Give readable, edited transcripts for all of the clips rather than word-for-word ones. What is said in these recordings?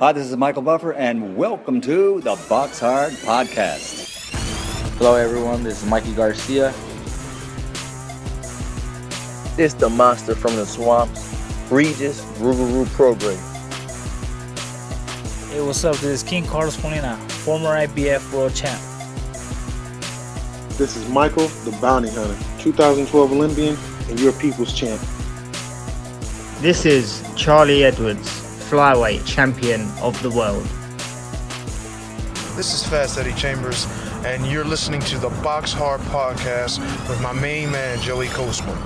Hi, this is Michael Buffer, and welcome to the BoxHard Podcast. Hello, everyone. This is Mikey Garcia. It's the monster from the swamps, Regis Rougarou Prograis. Hey, what's up? This is King Carlos Molina, former IBF world champ. This is Michael, the Bounty Hunter, 2012 Olympian and your people's champ. This is Charlie Edwards, flyweight champion of the world. This is Fast Eddie Chambers, and you're listening to the BoxHard Podcast with my main man, Joey Coastman.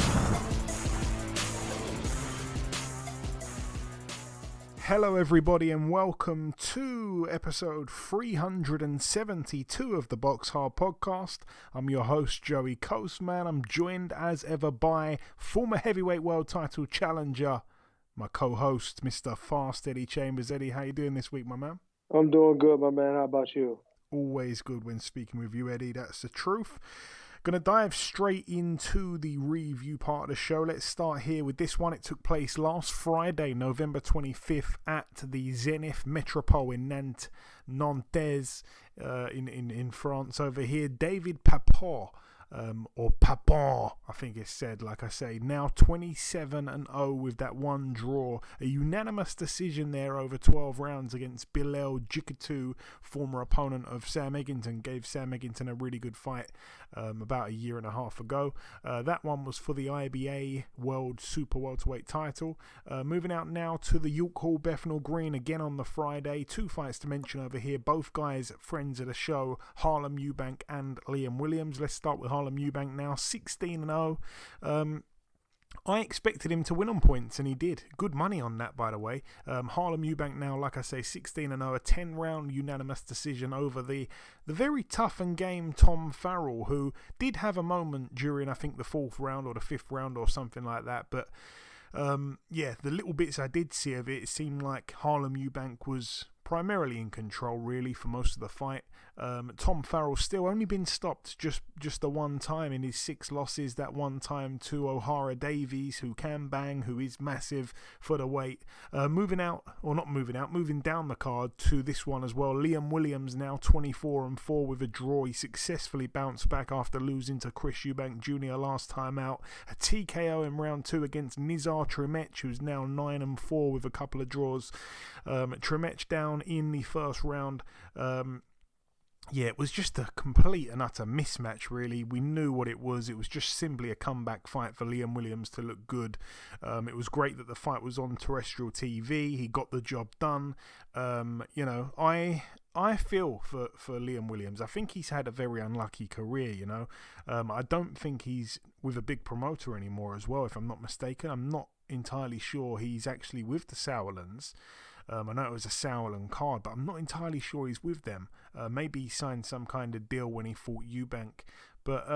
Hello everybody and welcome to episode 372 of the BoxHard Podcast. I'm your host Joey Coastman. I'm joined as ever by former heavyweight world title challenger, my co-host Mr. Fast Eddie Chambers. Eddie, how you doing this week, my man? I'm doing good, my man. How about you? Always good when speaking with you, Eddie. That's the truth. Gonna dive straight into the review part of the show. Let's start here with this one. It took place last Friday, November 25th, at the Zenith Metropole in Nantes, in France. Over here, David Papon, or Papon, I think it's said, like I say, now 27-0 with that one draw. A unanimous decision there over 12 rounds against Bilal Jikatu, former opponent of Sam Eggington. Gave Sam Eggington a really good fight about a year and a half ago. That one was for the IBA World Super Welterweight title. Moving out now to the York Hall Bethnal Green again on the Friday. Two fights to mention over here. Both guys friends of the show, Harlem Eubank and Liam Williams. Let's start with Harlem Eubank now, 16-0. I expected him to win on points, and he did. Good money on that, by the way. Harlem Eubank now, like I say, 16-0, a 10-round unanimous decision over the very tough and game Tom Farrell, who did have a moment during, I think, the 4th round or the 5th round or something like that. But, the little bits I did see of it, it seemed like Harlem Eubank was primarily in control, really, for most of the fight. Tom Farrell still only been stopped just the one time in his 6 losses. That one time to O'Hara Davies, who can bang, who is massive for the weight. Moving down the card to this one as well. Liam Williams now 24-4 with a draw. He successfully bounced back after losing to Chris Eubank Jr. last time out. A TKO in round 2 against Nizar Trimech, who's now 9-4 with a couple of draws. Trimech down in the first round. It was just a complete and utter mismatch, really. We knew what it was. It was just simply a comeback fight for Liam Williams to look good. It was great that the fight was on terrestrial TV. He got the job done. I feel for Liam Williams. I think he's had a very unlucky career, I don't think he's with a big promoter anymore as well, if I'm not mistaken. I'm not entirely sure he's actually with the Sauerlands. I know it was a Sauerland card, but I'm not entirely sure he's with them. Maybe he signed some kind of deal when he fought Eubank. But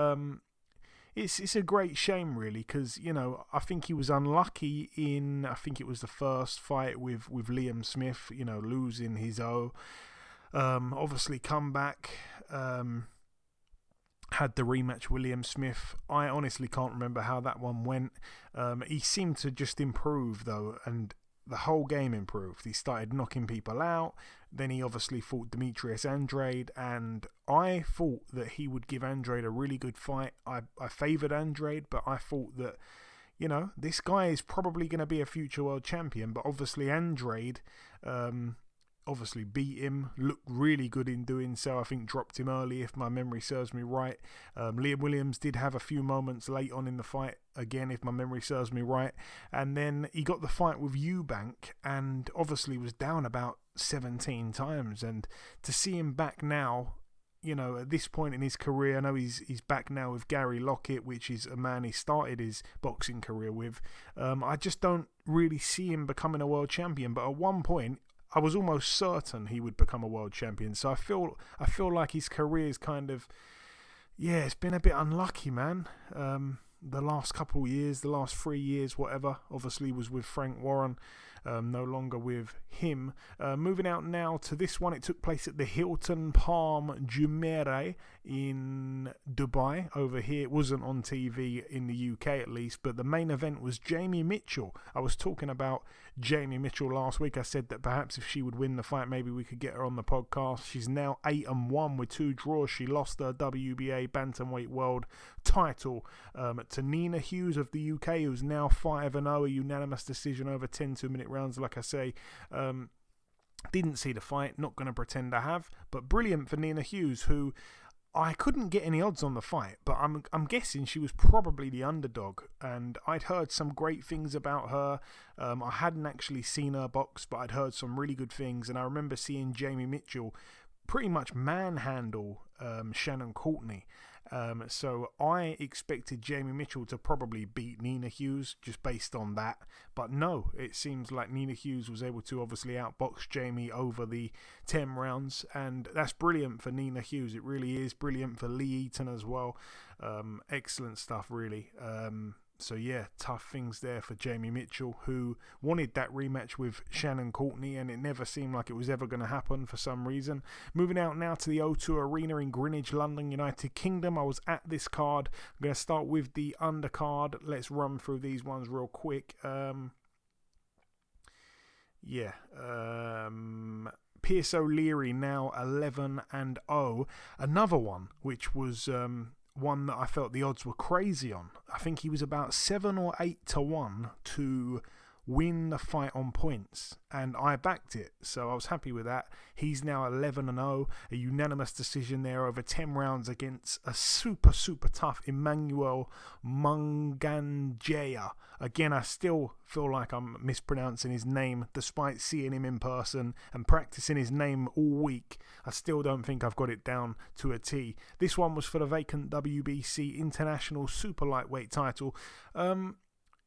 it's a great shame, really, because, I think he was unlucky in, I think it was the first fight with Liam Smith, losing his O. Obviously come back, had the rematch with Liam Smith. I honestly can't remember how that one went. He seemed to just improve, though, and the whole game improved. He started knocking people out. Then he obviously fought Demetrius Andrade, and I thought that he would give Andrade a really good fight. I favoured Andrade, but I thought that, this guy is probably going to be a future world champion. But obviously Andrade beat him, looked really good in doing so. I think dropped him early, if my memory serves me right. Liam Williams did have a few moments late on in the fight, again, if my memory serves me right. And then he got the fight with Eubank, and obviously was down about 17 times. And to see him back now, at this point in his career, I know he's back now with Gary Lockett, which is a man he started his boxing career with. I just don't really see him becoming a world champion. But at one point, I was almost certain he would become a world champion. So I feel like his career is kind of, it's been a bit unlucky, man. The last couple of years, the last 3 years, whatever, obviously was with Frank Warren. no longer with him. Moving out now to this one, it took place at the Hilton Palm Jumeirah in Dubai. Over here, it wasn't on TV in the UK at least, but the main event was Jamie Mitchell. I was talking about Jamie Mitchell last week. I said that perhaps if she would win the fight, maybe we could get her on the podcast. She's now 8-1 with 2 draws. She lost her WBA Bantamweight World title to Nina Hughes of the UK, who's now 5-0, a unanimous decision over 10 2-minute rounds. Like I say, didn't see the fight, not going to pretend I have, but brilliant for Nina Hughes, who I couldn't get any odds on the fight, but I'm guessing she was probably the underdog, and I'd heard some great things about her. I hadn't actually seen her box, but I'd heard some really good things, and I remember seeing Jamie Mitchell pretty much manhandle Shannon Courtney. So I expected Jamie Mitchell to probably beat Nina Hughes just based on that. But no, it seems like Nina Hughes was able to obviously outbox Jamie over the 10 rounds. And that's brilliant for Nina Hughes. It really is brilliant for Lee Eaton as well. Excellent stuff, really. So yeah, tough things there for Jamie Mitchell, who wanted that rematch with Shannon Courtney, and it never seemed like it was ever going to happen for some reason. Moving out now to the O2 Arena in Greenwich, London, United Kingdom. I was at this card. I'm going to start with the undercard. Let's run through these ones real quick. Pierce O'Leary now 11-0. Another one which was one that I felt the odds were crazy on. I think he was about 7 or 8-1 to win the fight on points, and I backed it, so I was happy with that. He's now 11-0, a unanimous decision there over 10 rounds against a super tough Emmanuel Munganjaya. Again, I still feel like I'm mispronouncing his name despite seeing him in person and practicing his name all week. I still don't think I've got it down to a T. This one was for the vacant WBC International Super Lightweight title.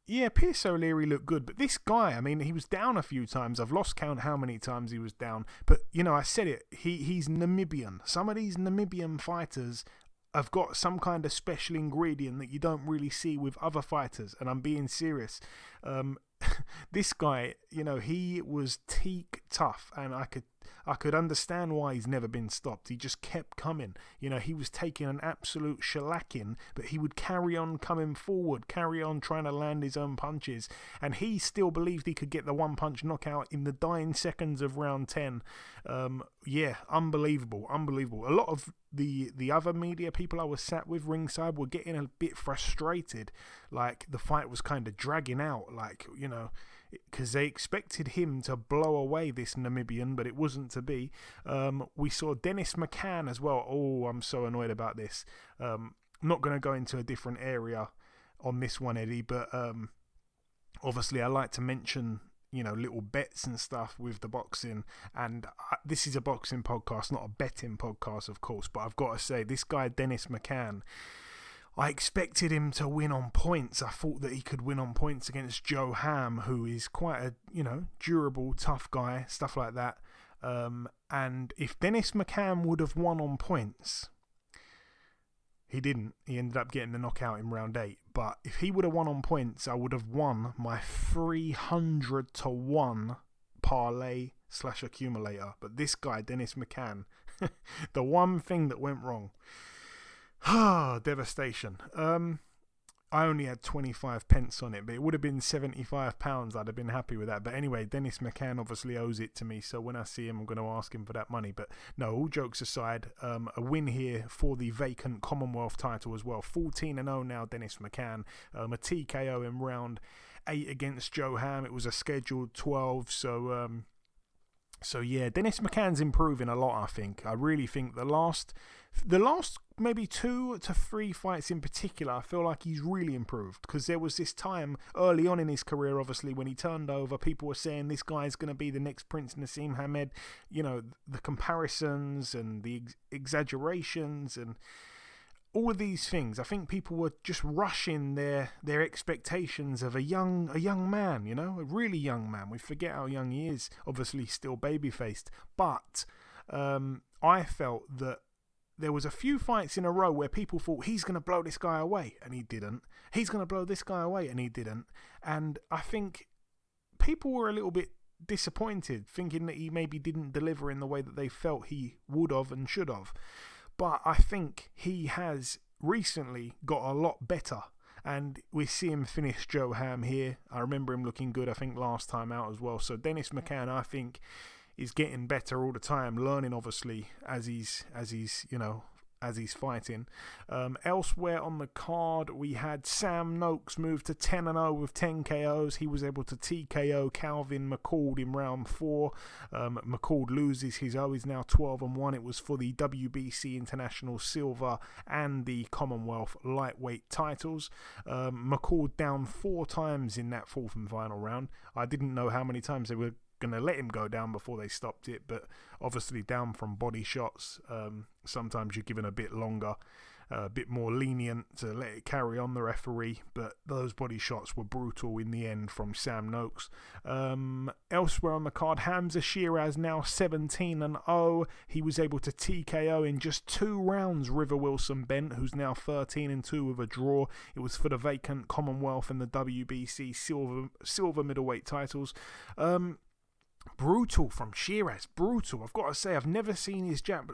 Yeah, Pierce O'Leary looked good, but this guy, I mean, he was down a few times. I've lost count how many times he was down, but, you know, I said it, he's Namibian. Some of these Namibian fighters have got some kind of special ingredient that you don't really see with other fighters, and I'm being serious. This guy, you know, he was teak tough, and I could understand why he's never been stopped. He just kept coming. You know, he was taking an absolute shellacking, but he would carry on coming forward, carry on trying to land his own punches, and he still believed he could get the one-punch knockout in the dying seconds of round 10. Yeah, unbelievable. A lot of the other media people I was sat with ringside were getting a bit frustrated, like the fight was kind of dragging out, like, you know, because they expected him to blow away this Namibian, but it wasn't to be. We saw Dennis McCann as well. Oh, I'm so annoyed about this. Not going to go into a different area on this one, Eddie, but obviously I like to mention, you know, little bets and stuff with the boxing, and this is a boxing podcast, not a betting podcast, of course, but I've got to say, this guy Dennis McCann, I expected him to win on points. I thought that he could win on points against Joe Ham, who is quite a, you know, durable, tough guy, stuff like that. And if Dennis McCann would have won on points, he didn't. He ended up getting the knockout in round 8. But if he would have won on points, I would have won my 300-1 parlay/accumulator. But this guy, Dennis McCann, the one thing that went wrong. Devastation. I only had 25 pence on it, but it would have been £75. I'd have been happy with that. But anyway, Dennis McCann obviously owes it to me, so when I see him, I'm going to ask him for that money. But no, all jokes aside, a win here for the vacant Commonwealth title as well. 14-0 now, Dennis McCann. A TKO in round 8 against Joe Ham. It was a scheduled 12, so yeah, Dennis McCann's improving a lot, I think. I really think the last maybe 2 to 3 fights in particular, I feel like he's really improved, because there was this time early on in his career, obviously, when he turned over, people were saying this guy's going to be the next Prince Nassim Hamed. You know, the comparisons and the exaggerations and all of these things. I think people were just rushing their expectations of a young man, you know, a really young man. We forget how young he is, obviously still baby-faced. But I felt that there was a few fights in a row where people thought he's going to blow this guy away, and he didn't. He's going to blow this guy away, and he didn't. And I think people were a little bit disappointed, thinking that he maybe didn't deliver in the way that they felt he would have and should have. But I think he has recently got a lot better, and we see him finish Joe Ham here. I remember him looking good, I think, last time out as well. So Dennis McCann, I think, is getting better all the time, learning obviously as he's fighting. Elsewhere on the card, we had Sam Noakes move to 10-0 with 10 KOs. He was able to TKO Calvin McCord in round 4. McCord loses his he's now 12-1. It was for the WBC International Silver and the Commonwealth Lightweight titles. McCord down 4 times in that fourth and final round. I didn't know how many times they were going to let him go down before they stopped it, but obviously down from body shots. Sometimes you're given a bit longer, a bit more lenient to let it carry on, the referee, but those body shots were brutal in the end from Sam Noakes. Elsewhere on the card, Hamza Shiraz now 17-0. He was able to TKO in just 2 rounds River Wilson Bent, who's now 13-2 with a draw. It was for the vacant Commonwealth and the WBC silver middleweight titles. Brutal from Shiraz, brutal. I've got to say, I've never seen his jab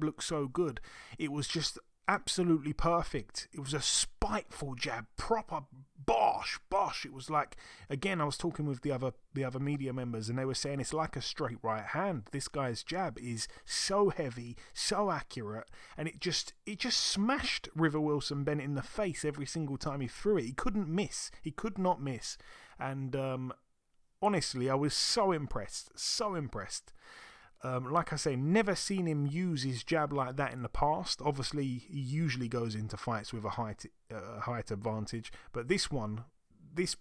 look so good. It was just absolutely perfect. It was a spiteful jab, proper bosh. It was like, again, I was talking with the other media members, and they were saying it's like a straight right hand. This guy's jab is so heavy, so accurate, and it just smashed River Wilson Bennett in the face every single time he threw it. He couldn't miss. He could not miss. And honestly, I was so impressed. Like I say, never seen him use his jab like that in the past. Obviously, he usually goes into fights with a height advantage, but this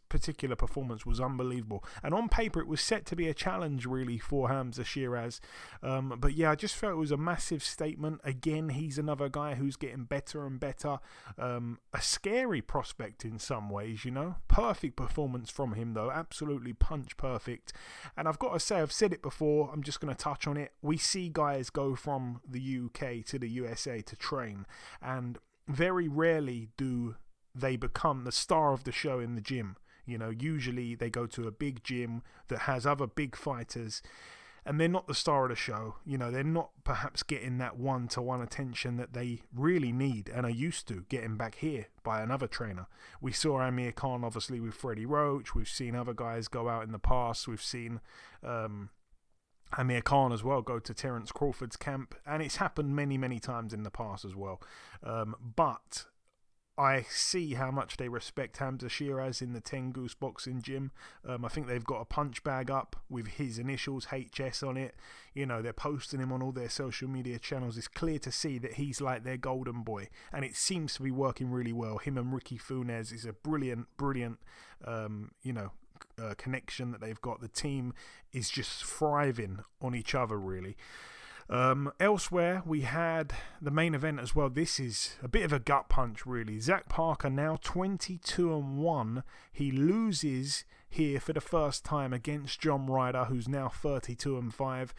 particular performance was unbelievable. And on paper, it was set to be a challenge, really, for Hamza Shiraz. But yeah, I just felt it was a massive statement. Again, he's another guy who's getting better and better. A scary prospect in some ways, Perfect performance from him, though. Absolutely punch perfect. And I've got to say, I've said it before, I'm just going to touch on it. We see guys go from the UK to the USA to train, and very rarely do they become the star of the show in the gym. Usually they go to a big gym that has other big fighters, and they're not the star of the show. They're not perhaps getting that one-to-one attention that they really need and are used to getting back here by another trainer. We saw Amir Khan, obviously, with Freddie Roach. We've seen other guys go out in the past. We've seen Amir Khan as well go to Terence Crawford's camp, and it's happened many, many times in the past as well. But I see how much they respect Hamza Shiraz in the 10 Goose Boxing Gym. I think they've got a punch bag up with his initials, HS, on it. They're posting him on all their social media channels. It's clear to see that he's like their golden boy, and it seems to be working really well. Him and Ricky Funes is a brilliant, connection that they've got. The team is just thriving on each other, really. Elsewhere, we had the main event as well. This is a bit of a gut punch, really. Zach Parker now 22-1. He loses here for the first time against John Ryder, who's now 32-5.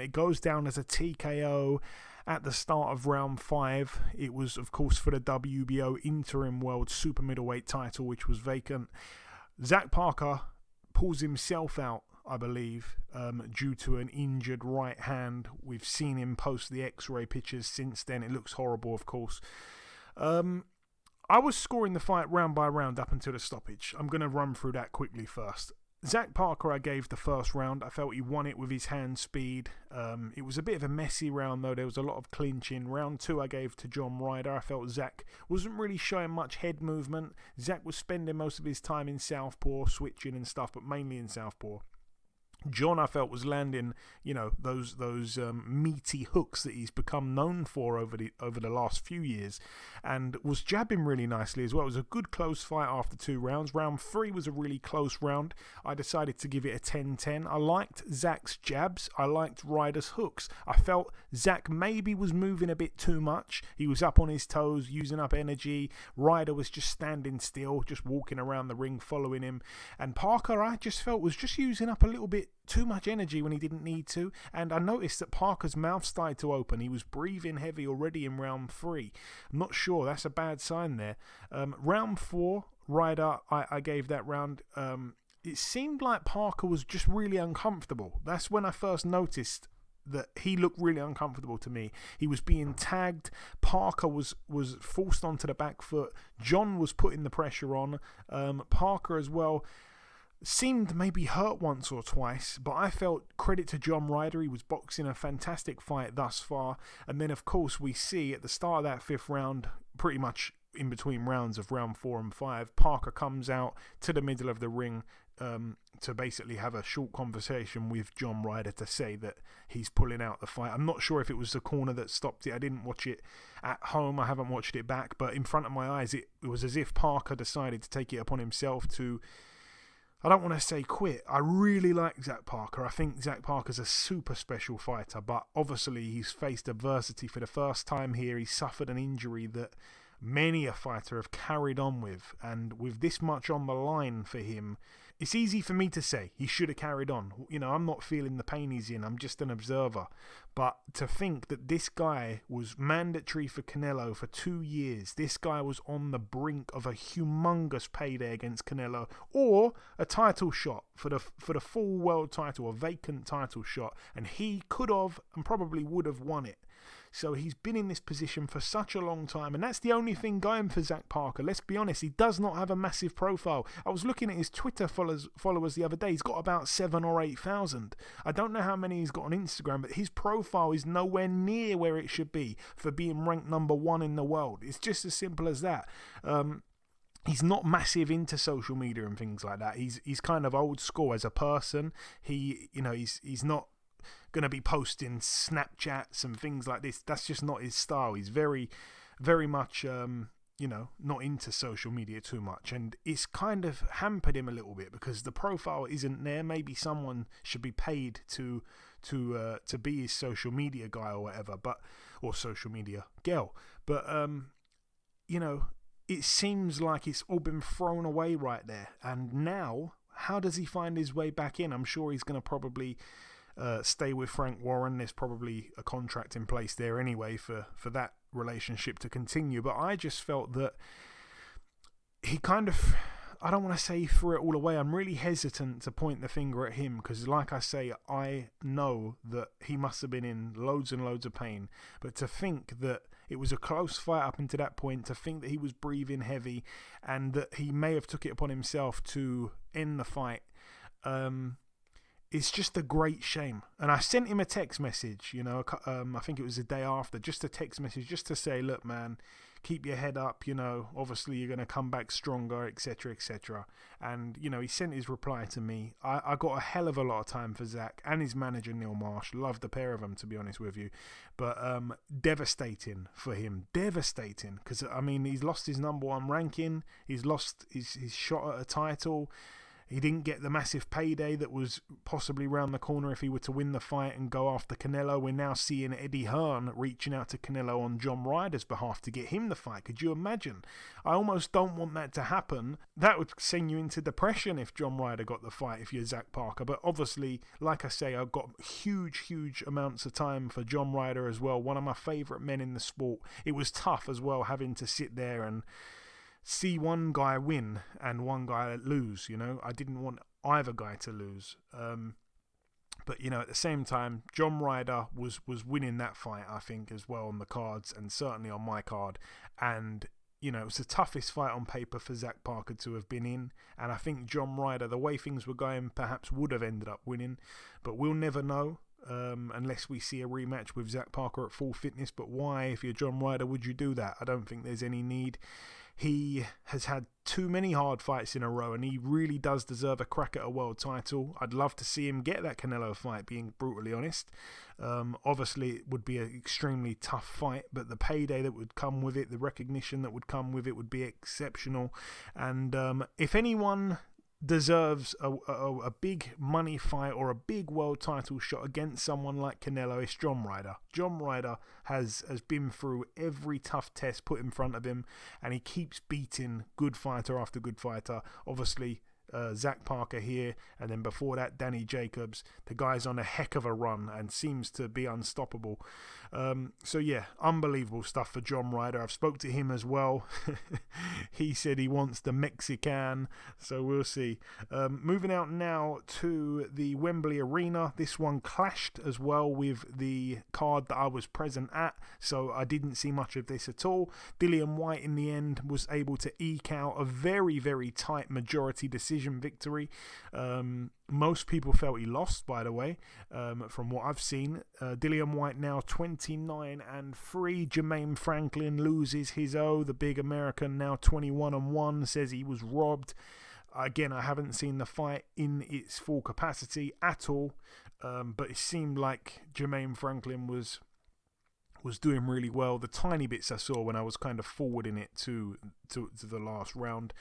It goes down as a TKO at the start of round 5. It was, of course, for the WBO Interim World Super Middleweight title, which was vacant. Zach Parker pulls himself out, I believe, due to an injured right hand. We've seen him post the x-ray pictures since then. It looks horrible, of course. I was scoring the fight round by round up until the stoppage. I'm going to run through that quickly first. Zach Parker, I gave the first round. I felt he won it with his hand speed. It was a bit of a messy round, though. There was a lot of clinching. Round 2, I gave to John Ryder. I felt Zach wasn't really showing much head movement. Zach was spending most of his time in southpaw, switching and stuff, but mainly in southpaw. John, I felt, was landing, those meaty hooks that he's become known for over the last few years, and was jabbing really nicely as well. It was a good close fight after 2 rounds. Round 3 was a really close round. I decided to give it a 10-10. I liked Zach's jabs. I liked Ryder's hooks. I felt Zach maybe was moving a bit too much. He was up on his toes, using up energy. Ryder was just standing still, just walking around the ring, following him. And Parker, I just felt, was just using up a little bit too much energy when he didn't need to, and I noticed that Parker's mouth started to open. He was breathing heavy already in round 3. I'm not sure, that's a bad sign there. Round 4, Ryder, I gave that round. It seemed like Parker was just really uncomfortable. That's when I first noticed that he looked really uncomfortable to me. He was being tagged. Parker was forced onto the back foot. John was putting the pressure on. Parker as well seemed maybe hurt once or twice, but I felt credit to John Ryder. He was boxing a fantastic fight thus far. And then, of course, we see at the start of that 5th round, pretty much in between rounds of round 4 and 5, Parker comes out to the middle of the ring to basically have a short conversation with John Ryder to say that he's pulling out the fight. I'm not sure if it was the corner that stopped it. I didn't watch it at home. I haven't watched it back. But in front of my eyes, it was as if Parker decided to take it upon himself to, I don't want to say quit. I really like Zach Parker. I think Zach Parker's a super special fighter, but obviously he's faced adversity for the first time here. He's suffered an injury that many a fighter have carried on with, and with this much on the line for him, it's easy for me to say he should have carried on. You know, I'm not feeling the pain he's in. I'm just an observer. But to think that this guy was mandatory for Canelo for 2 years, this guy was on the brink of a humongous payday against Canelo, or a title shot for the full world title, a vacant title shot, and he could have and probably would have won it. So he's been in this position for such a long time, and that's the only thing going for Zach Parker. Let's be honest, he does not have a massive profile. I was looking at his Twitter followers the other day. He's got about 7,000 or 8,000. I don't know how many he's got on Instagram, but his profile is nowhere near where it should be for being ranked number 1 in the world. It's just as simple as that. He's not massive into social media and things like that. He's kind of old school as a person. He's not going to be posting Snapchats and things like this. That's just not his style. He's very, very much, not into social media too much. And it's kind of hampered him a little bit because the profile isn't there. Maybe someone should be paid to be his social media guy or whatever, or social media girl. But, it seems like it's all been thrown away right there. And now, how does he find his way back in? I'm sure he's going to probably stay with Frank Warren. There's probably a contract in place there anyway for that relationship to continue. But I just felt that he kind of, I don't want to say threw it all away. I'm really hesitant to point the finger at him because, like I say, I know that he must have been in loads and loads of pain. But to think that it was a close fight up until that point, to think that he was breathing heavy and that he may have took it upon himself to end the fight, it's just a great shame. And I sent him a text message, I think it was the day after, just a text message just to say, look, man, keep your head up, obviously you're going to come back stronger, etc., etc. And, he sent his reply to me. I got a hell of a lot of time for Zach and his manager, Neil Marsh. Love the pair of them, to be honest with you. But devastating for him. Devastating. Because, he's lost his number 1 ranking. He's lost his shot at a title. He didn't get the massive payday that was possibly round the corner if he were to win the fight and go after Canelo. We're now seeing Eddie Hearn reaching out to Canelo on John Ryder's behalf to get him the fight. Could you imagine? I almost don't want that to happen. That would send you into depression if John Ryder got the fight, if you're Zach Parker. But obviously, like I say, I've got huge amounts of time for John Ryder as well. One of my favourite men in the sport. It was tough as well having to sit there and see one guy win and one guy lose. I didn't want either guy to lose. But at the same time, John Ryder was winning that fight, I think, as well on the cards and certainly on my card. And it was the toughest fight on paper for Zach Parker to have been in. And I think John Ryder, the way things were going, perhaps would have ended up winning. But we'll never know. Unless we see a rematch with Zach Parker at full fitness. But why, if you're John Ryder, would you do that? I don't think there's any need. He has had too many hard fights in a row, and he really does deserve a crack at a world title. I'd love to see him get that Canelo fight, being brutally honest. Obviously, it would be an extremely tough fight, but the payday that would come with it, the recognition that would come with it would be exceptional. And if anyone deserves a big money fight or a big world title shot against someone like Canelo, it's John Ryder. John Ryder has been through every tough test put in front of him, and he keeps beating good fighter after good fighter. Obviously, Zach Parker here, and then before that, Danny Jacobs. The guy's on a heck of a run and seems to be unstoppable. So yeah, unbelievable stuff for John Ryder. I've spoke to him as well. He said he wants the Mexican, so we'll see. Moving out now to the Wembley Arena. This one clashed as well with the card that I was present at, so I didn't see much of this at all. Dillian Whyte in the end was able to eke out a very, very tight majority decision victory. Most people felt he lost, by the way, from what I've seen. Dillian Whyte now 29-3. Jermaine Franklin loses his O. The big American now 21-1, says he was robbed. Again, I haven't seen the fight in its full capacity at all, but it seemed like Jermaine Franklin was doing really well. The tiny bits I saw when I was kind of forwarding it to the last round.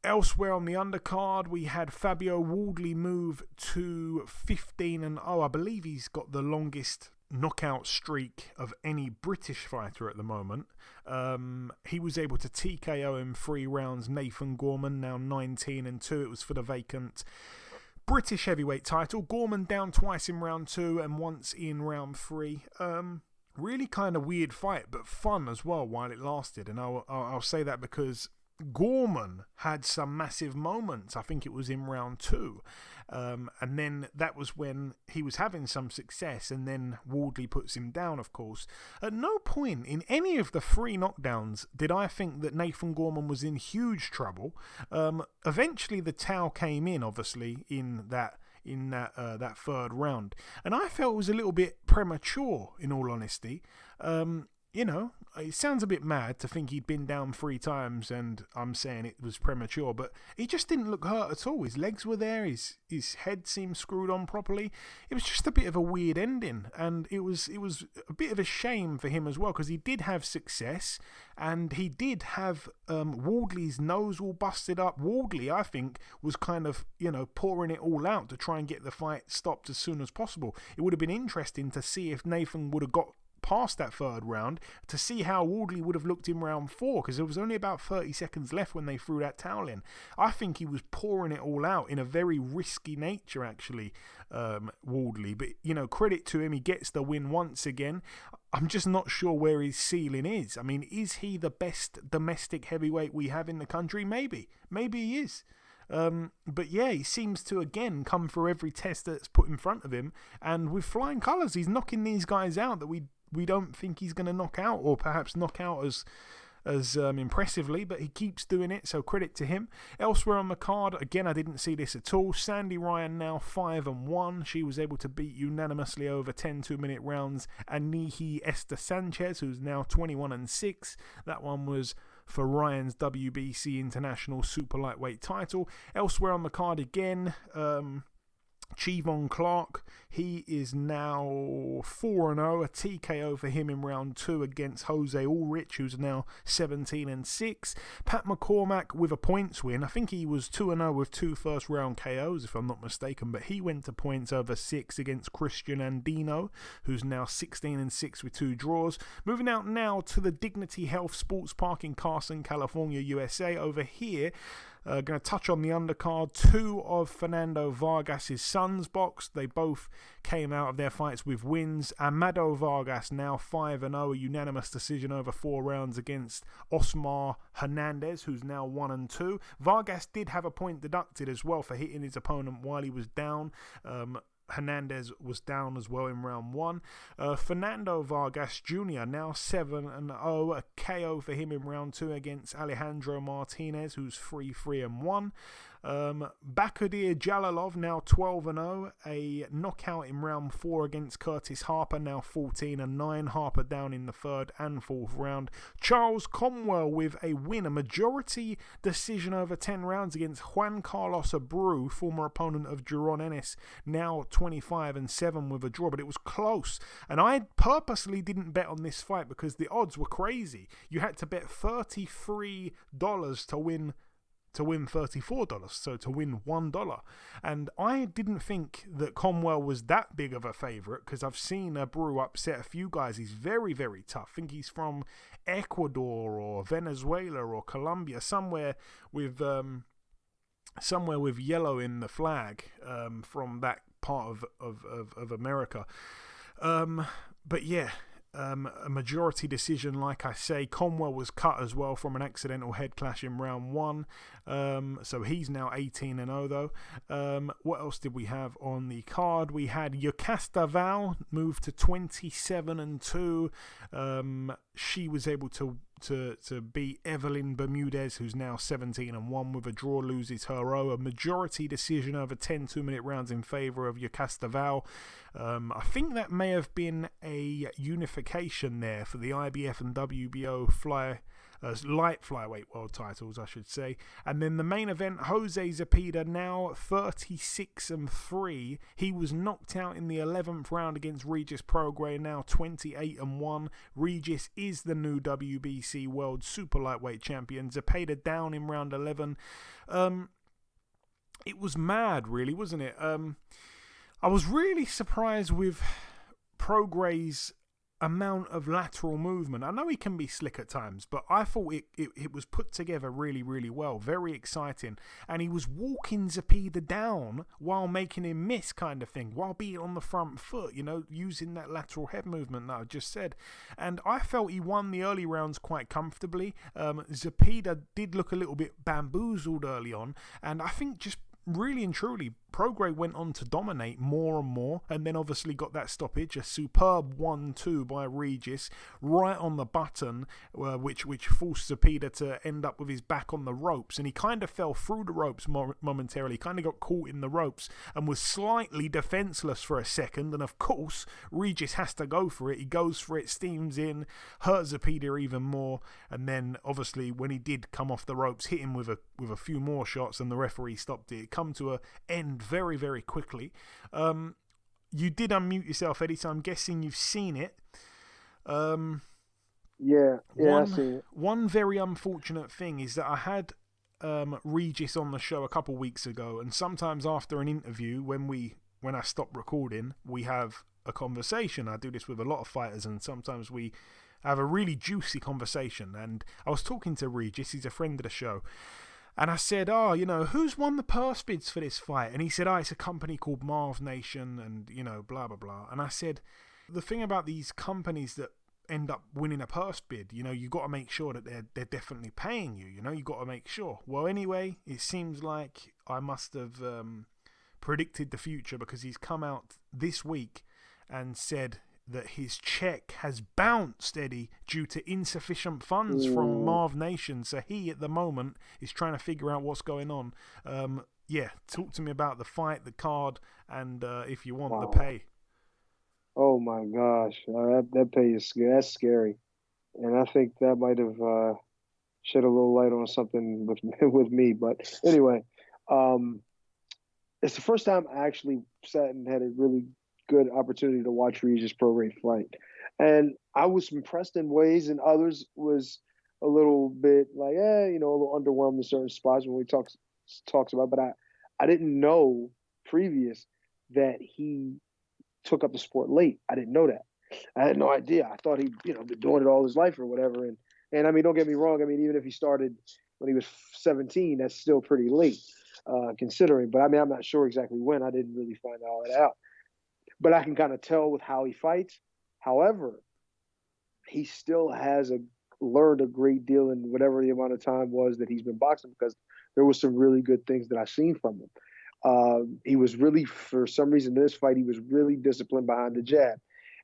Elsewhere on the undercard, we had Fabio Wardley move to 15-0. I believe he's got the longest knockout streak of any British fighter at the moment. He was able to TKO in 3 rounds Nathan Gorman, now 19-2. It was for the vacant British heavyweight title. Gorman down twice in round 2 and once in round 3. Really kind of weird fight, but fun as well while it lasted. And I'll say that because Gorman had some massive moments. I think it was in round 2. And then that was when he was having some success, and then Wardley puts him down, of course. At no point in any of the 3 knockdowns did I think that Nathan Gorman was in huge trouble. Eventually the towel came in, obviously, in that 3rd round. And I felt it was a little bit premature, in all honesty. You know, it sounds a bit mad to think he'd been down 3 times and I'm saying it was premature, but he just didn't look hurt at all. His legs were there, his head seemed screwed on properly. It was just a bit of a weird ending, and it was a bit of a shame for him as well, because he did have success and he did have Wardley's nose all busted up. Wardley, I think, was kind of, pouring it all out to try and get the fight stopped as soon as possible. It would have been interesting to see if Nathan would have got past that 3rd round, to see how Wardley would have looked in round 4, because there was only about 30 seconds left when they threw that towel in. I think he was pouring it all out in a very risky nature, actually, Wardley. But, credit to him, he gets the win once again. I'm just not sure where his ceiling is. I mean, is he the best domestic heavyweight we have in the country? Maybe he is. But yeah, he seems to again come through every test that's put in front of him, and with flying colours, he's knocking these guys out that we don't think he's going to knock out, or perhaps knock out as impressively, but he keeps doing it, so credit to him. Elsewhere on the card, again, I didn't see this at all. Sandy Ryan now 5-1. She was able to beat unanimously over 10 2-minute rounds Anihi Esther Sanchez, who's now 21-6. That one was for Ryan's WBC International Super Lightweight title. Elsewhere on the card again, Chivon Clark, he is now 4-0, a TKO for him in round 2 against Jose Ulrich, who's now 17-6. Pat McCormack with a points win. I think he was 2-0 with 2 first round KOs, if I'm not mistaken, but he went to points over 6 against Christian Andino, who's now 16-6 with 2 draws. Moving out now to the Dignity Health Sports Park in Carson, California, USA. Over here, going to touch on the undercard. 2 of Fernando Vargas' sons boxed. They both came out of their fights with wins. Amado Vargas now 5-0, a unanimous decision over 4 rounds against Osmar Hernandez, who's now 1-2. Vargas did have a point deducted as well for hitting his opponent while he was down. Hernandez was down as well in round 1. Fernando Vargas Jr. now 7-0, a KO for him in round 2 against Alejandro Martinez, who's 3-1. Bakadir Jalalov now 12-0, a knockout in round 4 against Curtis Harper, now 14-9. Harper down in the 3rd and 4th round. Charles Conwell with a win, a majority decision over 10 rounds against Juan Carlos Abreu, former opponent of Jaron Ennis, now 25-7 with a draw, but it was close. And I purposely didn't bet on this fight because the odds were crazy. You had to bet $33 to win $34, so to win $1. And I didn't think that Conwell was that big of a favourite, because I've seen Abreu upset a few guys. He's very, very tough. I think he's from Ecuador or Venezuela or Colombia, somewhere with somewhere with yellow in the flag from that part of America. But yeah, a majority decision, like I say. Conwell was cut as well from an accidental head clash in round 1. So he's now 18-0 though. What else did we have on the card? We had Yocastaval move to 27-2. She was able to beat Evelyn Bermudez, who's now 17-1 with a draw, loses her row. A majority decision over 10 2-minute rounds in favour of Yocastaval. I think that may have been a unification there for the IBF and WBO light flyweight world titles, I should say. And then the main event, Jose Zepeda, now 36-3. He was knocked out in the 11th round against Regis Prograis, now 28-1. Regis is the new WBC World Super Lightweight Champion. Zepeda down in round 11. It was mad, really, wasn't it? I was really surprised with Prograis' amount of lateral movement. I know he can be slick at times, but I thought it was put together really, really well. Very exciting. And he was walking Zepeda down while making him miss, kind of thing, while being on the front foot, using that lateral head movement that I just said. And I felt he won the early rounds quite comfortably. Zepeda did look a little bit bamboozled early on, and I think just really and truly, Prograis went on to dominate more and more, and then obviously got that stoppage, a superb 1-2 by Regis, right on the button, which forced Zepeda to end up with his back on the ropes, and he kind of fell through the ropes momentarily, kind of got caught in the ropes, and was slightly defenseless for a second, and of course, Regis has to go for it. He goes for it, steams in, hurts Zepeda even more, and then obviously when he did come off the ropes, hit him with a few more shots, and the referee stopped it. It come to an end very, very quickly. You did unmute yourself, Eddie, so I'm guessing you've seen it. Yeah, I've seen it. One very unfortunate thing is that I had Regis on the show a couple weeks ago, and sometimes after an interview, when I stop recording, we have a conversation. I do this with a lot of fighters, and sometimes we have a really juicy conversation. And I was talking to Regis, he's a friend of the show, and I said, who's won the purse bids for this fight? And he said, it's a company called Marv Nation and, blah, blah, blah. And I said, the thing about these companies that end up winning a purse bid, you got to make sure that they're definitely paying you, you got to make sure. Well, anyway, it seems like I must have predicted the future, because he's come out this week and said that his check has bounced, Eddie, due to insufficient funds from Marv Nation. So he, at the moment, is trying to figure out what's going on. Talk to me about the fight, the card, and if you want, the pay. Oh my gosh, that pay is scary. That's scary, and I think that might have shed a little light on something with me. But anyway, it's the first time I actually sat and had a really good opportunity to watch Regis Prograis fight, and I was impressed in ways, and others was a little bit like, a little underwhelmed in certain spots when we talks about. But I didn't know previous that he took up the sport late. I didn't know that. I had no idea. I thought he'd been doing it all his life or whatever. And I mean, don't get me wrong. I mean, even if he started when he was 17, that's still pretty late considering. But I mean, I'm not sure exactly when. I didn't really find all that out. But I can kind of tell with how he fights. However, he still has learned a great deal in whatever the amount of time was that he's been boxing, because there was some really good things that I've seen from him. He was really, for some reason in this fight, he was really disciplined behind the jab.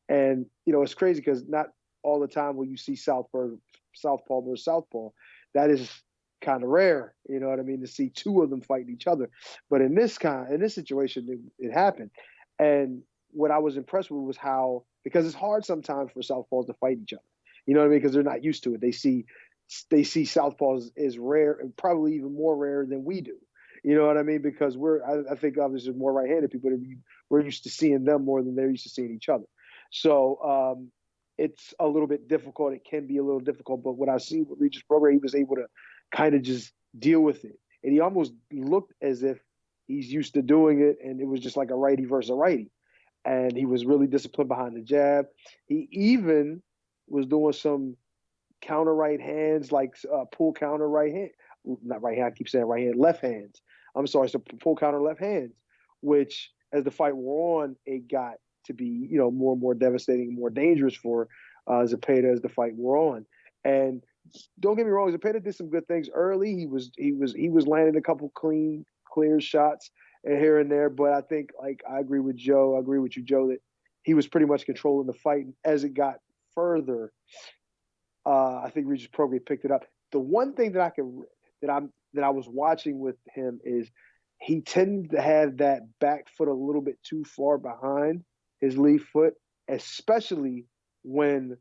And, it's crazy because not all the time will you see southpaw versus southpaw. That is kind of rare, you know what I mean, to see two of them fighting each other. But in this situation, it happened. And what I was impressed with was how, because it's hard sometimes for southpaws to fight each other. You know what I mean? Because they're not used to it. They see southpaws as rare, and probably even more rare than we do. You know what I mean? Because I think obviously more right-handed people, we're used to seeing them more than they're used to seeing each other. So it's a little bit difficult. It can be a little difficult. But what I see with Regis Prograis, he was able to kind of just deal with it. And he almost looked as if he's used to doing it, and it was just like a righty versus a righty. And he was really disciplined behind the jab. He even was doing some counter right hands, like pull counter right hand. Not right hand, I keep saying right hand, left hands. some full counter left hands, which as the fight wore on, it got to be, more and more devastating, more dangerous for Zepeda as the fight wore on. And don't get me wrong, Zepeda did some good things early. He was landing a couple clean, clear shots here and there. But I think, I agree with Joe. I agree with you, Joe, that he was pretty much controlling the fight. And as it got further, I think Regis Prograis picked it up. The one thing that I was watching with him is he tended to have that back foot a little bit too far behind his lead foot, especially when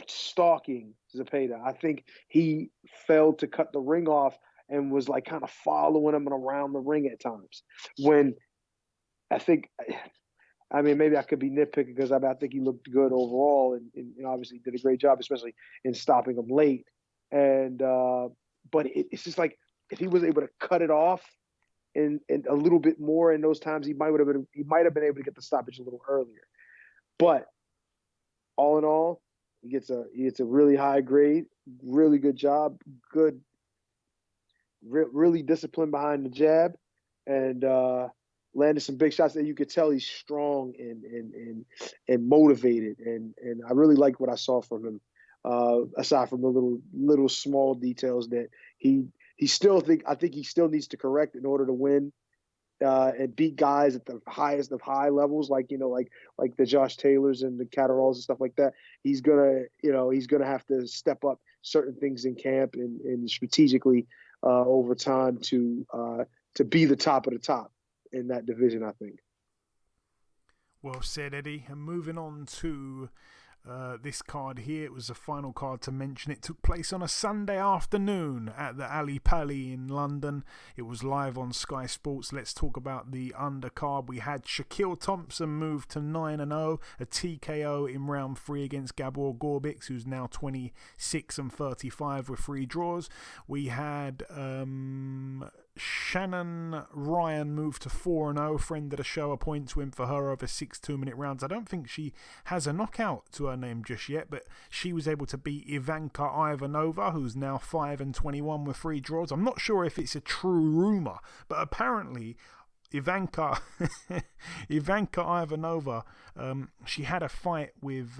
stalking Zepeda. I think he failed to cut the ring off and was kind of following him around the ring at times. When maybe I could be nitpicking because I think he looked good overall and obviously did a great job, especially in stopping him late. And but it's just if he was able to cut it off and a little bit more in those times, he might have been able to get the stoppage a little earlier. But all in all, he gets a really high grade, really good job, really disciplined behind the jab, and landed some big shots that you could tell he's strong and motivated. And I really like what I saw from him, aside from the little small details that I think he still needs to correct in order to win and beat guys at the highest of high levels, like the Josh Taylors and the Catteralls and stuff like that. He's gonna have to step up certain things in camp and strategically over time to be the top of the top in that division, I think. Well said, Eddie. And moving on to this card here, it was the final card to mention. It took place on a Sunday afternoon at the Ali Pali in London. It was live on Sky Sports. Let's talk about the undercard. We had Shaquille Thompson move to 9-0, a TKO in round 3 against Gabor Gorbix, who's now 26-35 with 3 draws. We had Shannon Ryan moved to 4-0, friend of the show, a points win for her over 6 2-minute rounds. I don't think she has a knockout to her name just yet, but she was able to beat Ivanka Ivanova, who's now 5-21 with 3 draws. I'm not sure if it's a true rumor, but apparently Ivanka Ivanova, she had a fight with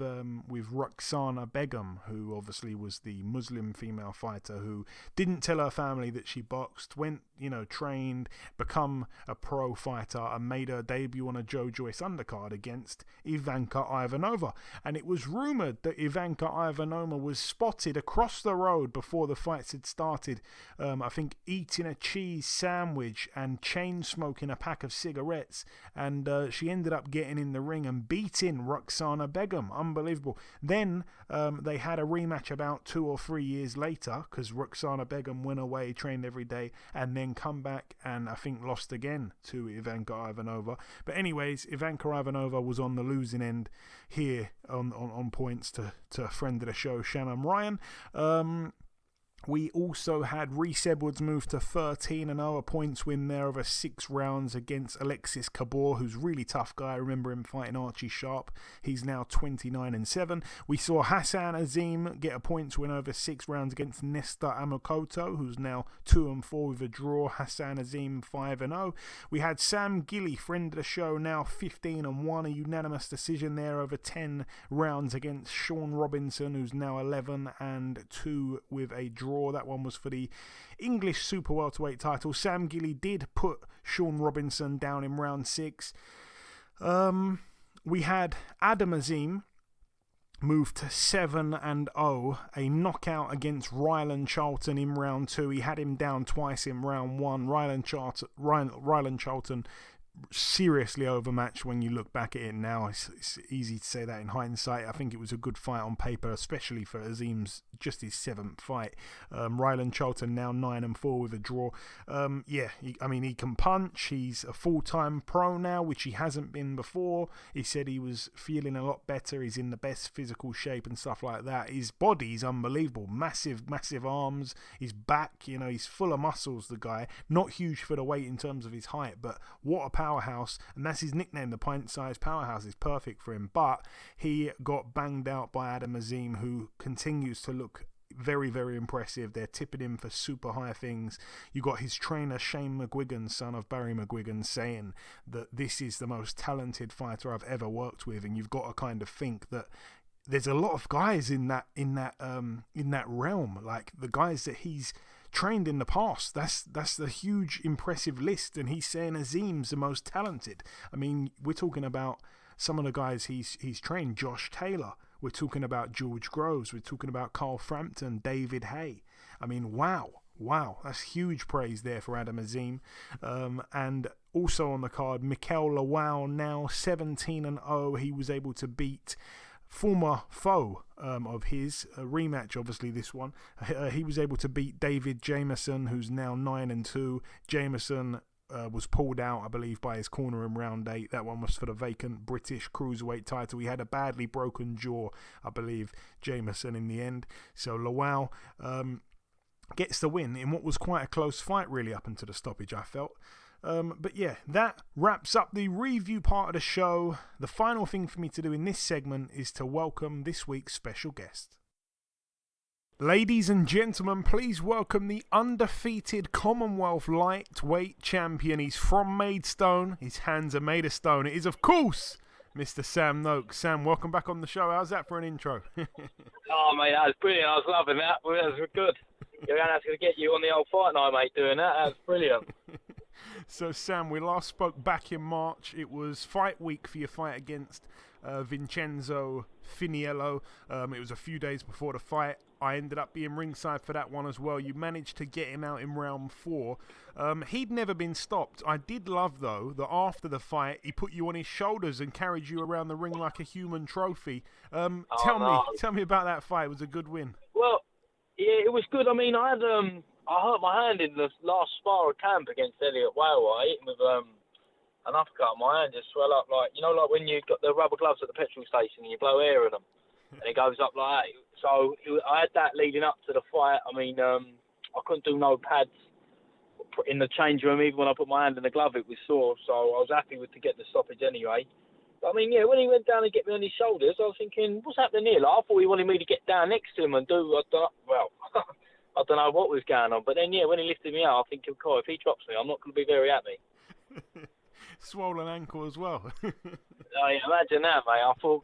Roxana Begum, who obviously was the Muslim female fighter who didn't tell her family that she boxed, went, trained, become a pro fighter, and made her debut on a Joe Joyce undercard against Ivanka Ivanova. And it was rumored that Ivanka Ivanova was spotted across the road before the fights had started, I think eating a cheese sandwich and chain smoking a pack of cigarettes, and she ended up getting in the ring and beating Roxana Begum. Unbelievable. Then they had a rematch about 2 or 3 years later, because Roxana Begum went away, trained every day, and then come back and I think lost again to Ivanka Ivanova. But anyways, Ivanka Ivanova was on the losing end here on points to a friend of the show, Shannon Ryan. We also had Reese Edwards move to 13-0, a points win there over 6 rounds against Alexis Cabor, who's a really tough guy. I remember him fighting Archie Sharp. He's now 29-7. We saw Hassan Azim get a points win over 6 rounds against Nesta Amokoto, who's now 2-4 with a draw. Hassan Azim 5-0. We had Sam Gilly, friend of the show, now 15-1, a unanimous decision there over 10 rounds against Sean Robinson, who's now 11-2 with a draw. That one was for the English super welterweight title. Sam Gilly did put Sean Robinson down in round 6. We had Adam Azim moved to 7-0, a knockout against Ryland Charlton in round 2. He had him down twice in round 1. Ryland Charlton seriously overmatched when you look back at it now. It's easy to say that in hindsight. I think it was a good fight on paper, especially for Azim's just his 7th fight. Ryland Charlton now 9-4 with a draw. He can punch. He's a full-time pro now, which he hasn't been before. He said he was feeling a lot better. He's in the best physical shape and stuff like that. His body's unbelievable. Massive arms. His back, he's full of muscles, the guy. Not huge for the weight in terms of his height, but what a powerhouse. And that's his nickname, the pint-sized powerhouse, is perfect for him. But he got banged out by Adam Azim, who continues to look very, very impressive. They're tipping him for super high things. You got his trainer, Shane McGuigan, son of Barry McGuigan, saying that this is the most talented fighter I've ever worked with, and you've got to kind of think that there's a lot of guys in that realm, like the guys that he's trained in the past. That's the huge, impressive list, and he's saying Azim's the most talented. I mean, we're talking about some of the guys he's trained. Josh Taylor. We're talking about George Groves. We're talking about Carl Frampton, David Hay. I mean, wow, that's huge praise there for Adam Azim. And also on the card, Mikel Lawal, now 17-0. He was able to beat former foe of his, a rematch obviously this one. He was able to beat David Jameson, who's now 9-2. Jameson was pulled out, I believe, by his corner in round 8. That one was for the vacant British cruiserweight title. He had a badly broken jaw, I believe, Jameson, in the end. So Lawal gets the win in what was quite a close fight, really, up until the stoppage, I felt. But yeah, that wraps up the review part of the show. The final thing for me to do in this segment is to welcome this week's special guest. Ladies and gentlemen, please welcome the undefeated Commonwealth Lightweight champion. He's from Maidstone. His hands are made of stone. It is, of course, Mr. Sam Noakes. Sam, welcome back on the show. How's that for an intro? Oh, mate, that was brilliant. I was loving that. That was good. You're going to have to get you on the old fight night, mate, doing that. That was brilliant. So, Sam, we last spoke back in March. It was fight week for your fight against Vincenzo Finiello. It was a few days before the fight. I ended up being ringside for that one as well. You managed to get him out in round 4. He'd never been stopped. I did love, though, that after the fight, he put you on his shoulders and carried you around the ring like a human trophy. Tell me about that fight. It was a good win. Well, yeah, it was good. I mean, I hurt my hand in the last spar of camp against Elliot Whale. I hit him with an uppercut. My hand just swelled up like when you got the rubber gloves at the petrol station and you blow air in them, and it goes up like that. So I had that leading up to the fight. I mean, I couldn't do no pads in the change room. Even when I put my hand in the glove, it was sore. So I was happy to get the stoppage anyway. But I mean, yeah, when he went down and get me on his shoulders, I was thinking, what's happening here? Like, I thought he wanted me to get down next to him and do, I don't know what was going on. But then, yeah, when he lifted me out, I think, God, if he drops me, I'm not going to be very happy. Swollen ankle as well. Imagine that, mate.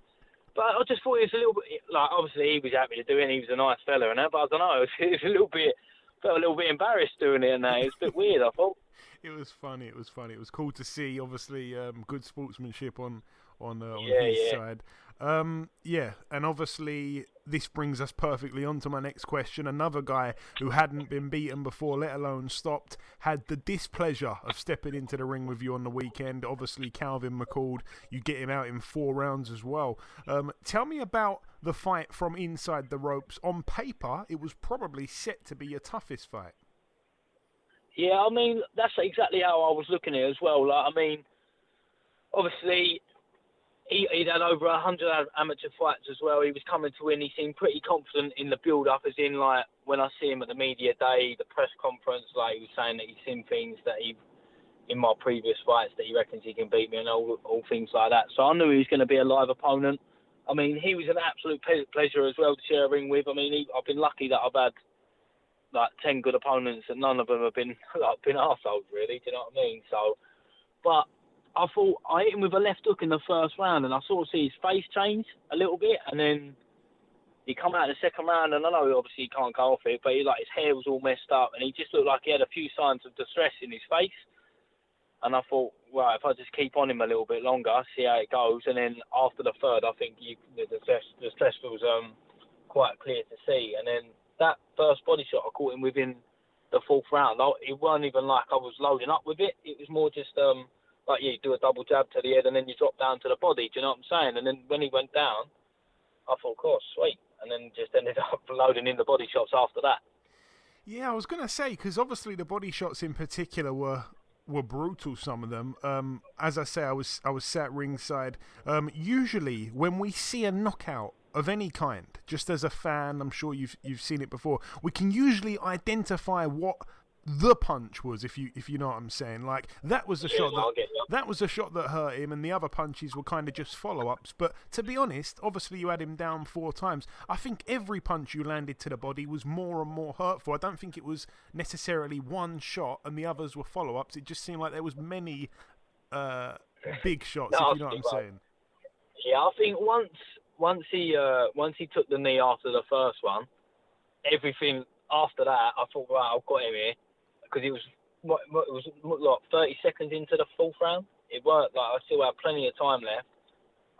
But I just thought it was a little bit, like, obviously he was happy to do it and he was a nice fella and that, but I don't know, it was felt a little bit embarrassed doing it and that. It was a bit weird, I thought. It was funny. It was cool to see, obviously, good sportsmanship on his side. And obviously this brings us perfectly on to my next question. Another guy who hadn't been beaten before, let alone stopped, had the displeasure of stepping into the ring with you on the weekend. Obviously, Calvin McCord, you get him out in 4 rounds as well. Tell me about the fight from inside the ropes. On paper, it was probably set to be your toughest fight. Yeah, I mean, that's exactly how I was looking at it as well. Like, I mean, obviously, he'd had over 100 amateur fights as well. He was coming to win. He seemed pretty confident in the build-up, as in, like, when I see him at the media day, the press conference, like, he was saying that he's seen things that in my previous fights, that he reckons he can beat me and all things like that. So I knew he was going to be a live opponent. I mean, he was an absolute pleasure as well to share a ring with. I mean, I've been lucky that I've had, like, 10 good opponents, and none of them have been arseholes, really. Do you know what I mean? So, but I thought I hit him with a left hook in the first round, and I sort of see his face change a little bit, and then he come out in the second round, and I know obviously he can't go off it, but his hair was all messed up, and he just looked like he had a few signs of distress in his face. And I thought, well, if I just keep on him a little bit longer, see how it goes, and then after the third, I think the distress was quite clear to see. And then that first body shot I caught him within the 4th round. It wasn't even like I was loading up with it. It was more just you do a double jab to the head and then you drop down to the body. Do you know what I'm saying? And then when he went down, I thought, of course, sweet. And then just ended up loading in the body shots after that. Yeah, I was going to say, because obviously the body shots in particular were brutal, some of them. As I say, I was sat ringside. Usually when we see a knockout of any kind, just as a fan, I'm sure you've seen it before, we can usually identify what the punch was, if you know what I'm saying. Like, that was a shot that hurt him, and the other punches were kind of just follow-ups. But to be honest, obviously you had him down 4 times. I think every punch you landed to the body was more and more hurtful. I don't think it was necessarily one shot and the others were follow-ups. It just seemed like there was many big shots, if you know what I'm saying. Yeah, I think once he took the knee after the first one, everything after that, I thought, right, I've got him here. Because it was like 30 seconds into the 4th round. It worked. Like, I still had plenty of time left.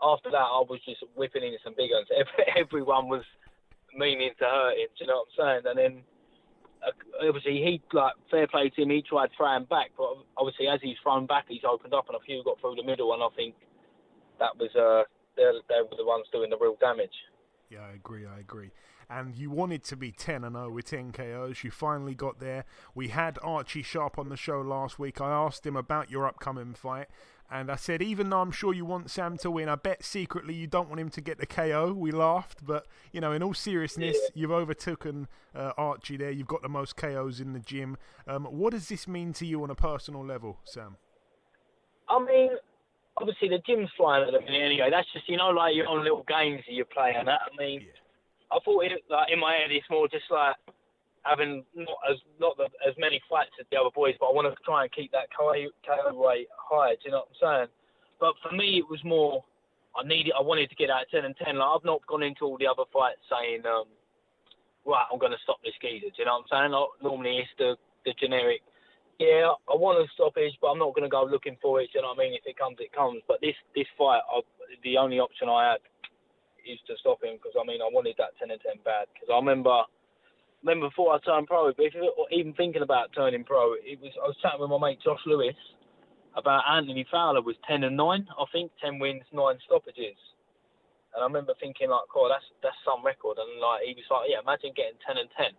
After that, I was just whipping in some big ones. Everyone was meaning to hurt him. Do you know what I'm saying? And then obviously he, like, fair play to him. He tried throwing back, but obviously as he's thrown back, he's opened up, and a few got through the middle. And I think that was they were the ones doing the real damage. Yeah, I agree. And you wanted to be 10-0 with 10 KOs. You finally got there. We had Archie Sharp on the show last week. I asked him about your upcoming fight. And I said, even though I'm sure you want Sam to win, I bet secretly you don't want him to get the KO. We laughed. But, you know, in all seriousness, you've overtaken Archie there. You've got the most KOs in the gym. What does this mean to you on a personal level, Sam? I mean, obviously the gym's flying at the minute anyway. That's just, you know, like your own little games that you play and that. I mean... Yeah. I thought like in my head it's more just like having not as many fights as the other boys, but I want to try and keep that KO rate high. Do you know what I'm saying? But for me, it was more I wanted to get out 10-10. Like, I've not gone into all the other fights saying, right, I'm going to stop this geezer. Do you know what I'm saying? Like, normally it's the generic. Yeah, I want a stoppage, but I'm not going to go looking for it. Do you know what I mean? If it comes, it comes. But this fight, the only option I had is to stop him, because I mean I wanted that 10-10 bad. Because I remember before I turned pro, but even thinking about turning pro, I was chatting with my mate Josh Lewis about Anthony Fowler was 10-9, I think, 10 wins, 9 stoppages. And I remember thinking like, God, that's some record. And like he was like, yeah, imagine getting 10-10.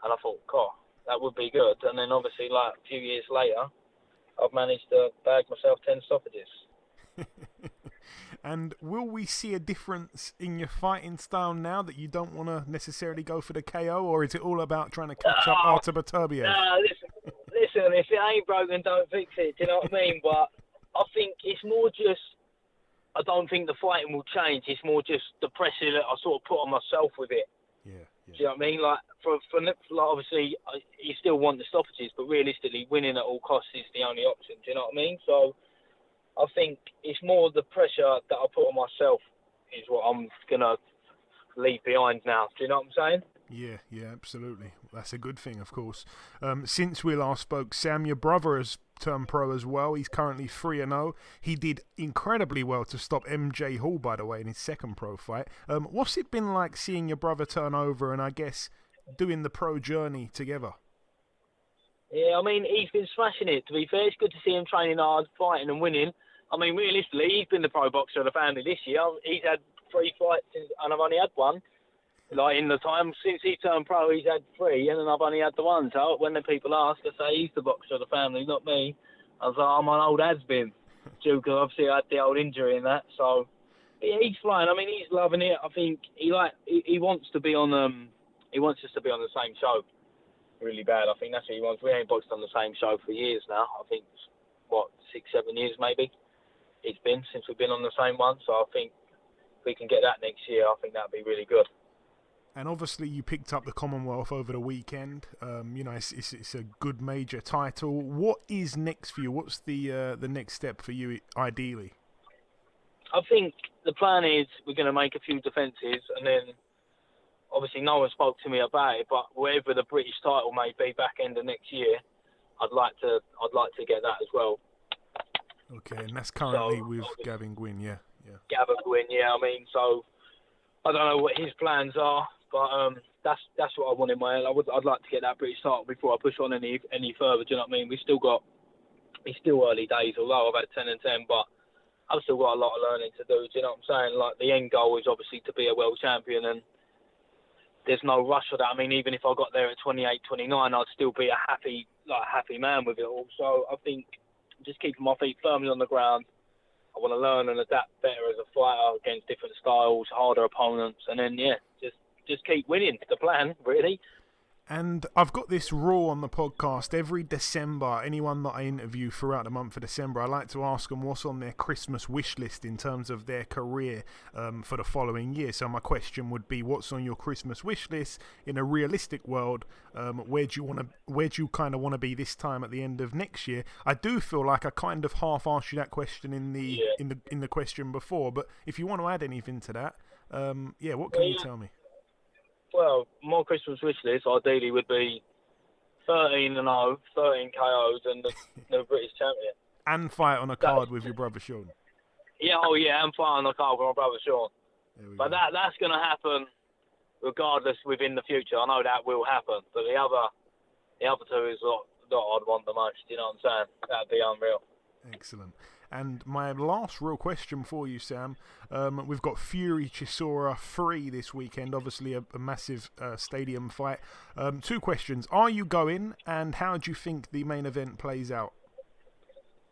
And I thought, God, that would be good. And then obviously like a few years later, I've managed to bag myself 10 stoppages. And will we see a difference in your fighting style now that you don't want to necessarily go for the KO, or is it all about trying to catch up Artur Beterbiev? Listen, if it ain't broken, don't fix it. Do you know what I mean? But I think it's more just, I don't think the fighting will change. It's more just the pressure that I sort of put on myself with it. Yeah. Do you know what I mean? Like, for like, obviously, you still want the stoppages, but realistically, winning at all costs is the only option. Do you know what I mean? So I think it's more the pressure that I put on myself is what I'm going to leave behind now. Do you know what I'm saying? Yeah, absolutely. That's a good thing, of course. Since we last spoke, Sam, your brother has turned pro as well. He's currently 3-0. He did incredibly well to stop MJ Hall, by the way, in his second pro fight. What's it been like seeing your brother turn over and, I guess, doing the pro journey together? Yeah, I mean, he's been smashing it. To be fair, it's good to see him training hard, fighting and winning. I mean, realistically, he's been the pro boxer of the family this year. He's had 3 fights and I've only had 1. Like, in the time since he turned pro, he's had 3 and then I've only had the 1. So when the people ask, I say he's the boxer of the family, not me. I was like, I'm an old has-been. Because obviously I had the old injury in that. So, yeah, he's flying. I mean, he's loving it. I think he wants to be on, he wants us to be on the same show really bad. I think that's what he wants. We ain't boxed on the same show for years now. I think, 6-7 years maybe it's been since we've been on the same one. So I think if we can get that next year, I think that'd be really good. And obviously you picked up the Commonwealth over the weekend. You know, it's a good major title. What is next for you? What's the next step for you, ideally? I think the plan is we're going to make a few defences, and then obviously no one spoke to me about it, but wherever the British title may be back end of next year, I'd like to get that as well. Okay, and that's currently with Gavin Gwynne, yeah. Gavin Gwynne, yeah. I mean, so I don't know what his plans are, but that's what I want in my head. I'd like to get that British title before I push on any further. Do you know what I mean? It's still early days, although I've had 10-10, but I've still got a lot of learning to do. Do you know what I'm saying? Like, the end goal is obviously to be a world champion, and there's no rush for that. I mean, even if I got there at 28, 29, I'd still be a happy man with it all. So I think just keeping my feet firmly on the ground. I want to learn and adapt better as a fighter against different styles, harder opponents, and then just keep winning. The plan, really. And I've got this rule on the podcast. Every December, anyone that I interview throughout the month of December, I like to ask them what's on their Christmas wish list in terms of their career for the following year. So my question would be, what's on your Christmas wish list in a realistic world? Where do you kind of want to be this time at the end of next year? I do feel like I kind of half asked you that question in the question before, but if you want to add anything to that, what can you tell me? Well, my Christmas wish list ideally would be 13-0, 13 KOs, and the British champion. And fight on a card with your brother Sean. Yeah, and fight on a card with my brother Sean. But that's going to happen regardless within the future. I know that will happen, but the other two is what I'd want the most. You know what I'm saying? That'd be unreal. Excellent. And my last real question for you, Sam, we've got Fury Chisora III this weekend, obviously a massive stadium fight. 2 questions. Are you going, and how do you think the main event plays out?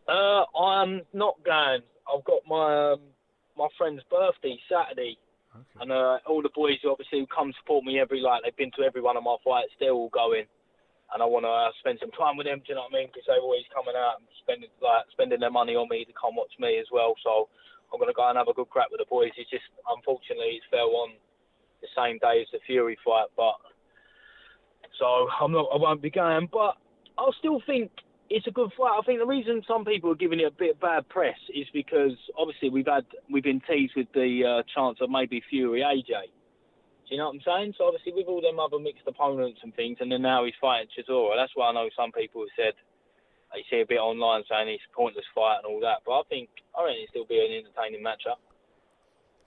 I'm not going. I've got my friend's birthday Saturday, and all the boys obviously who come support me they've been to every one of my fights, they're all going. And I want to spend some time with them, do you know what I mean? Because they're always coming out and spending their money on me to come watch me as well. So I'm going to go and have a good crack with the boys. It's just, unfortunately, it fell on the same day as the Fury fight. So I won't be going. But I still think it's a good fight. I think the reason some people are giving it a bit of bad press is because, obviously, we've been teased with the chance of maybe Fury AJ. Do you know what I'm saying? So obviously with all them other mixed opponents and things, and then now he's fighting Chisora. That's why I know some people have said, they see a bit online saying it's a pointless fight and all that. But I reckon it'll still be an entertaining matchup.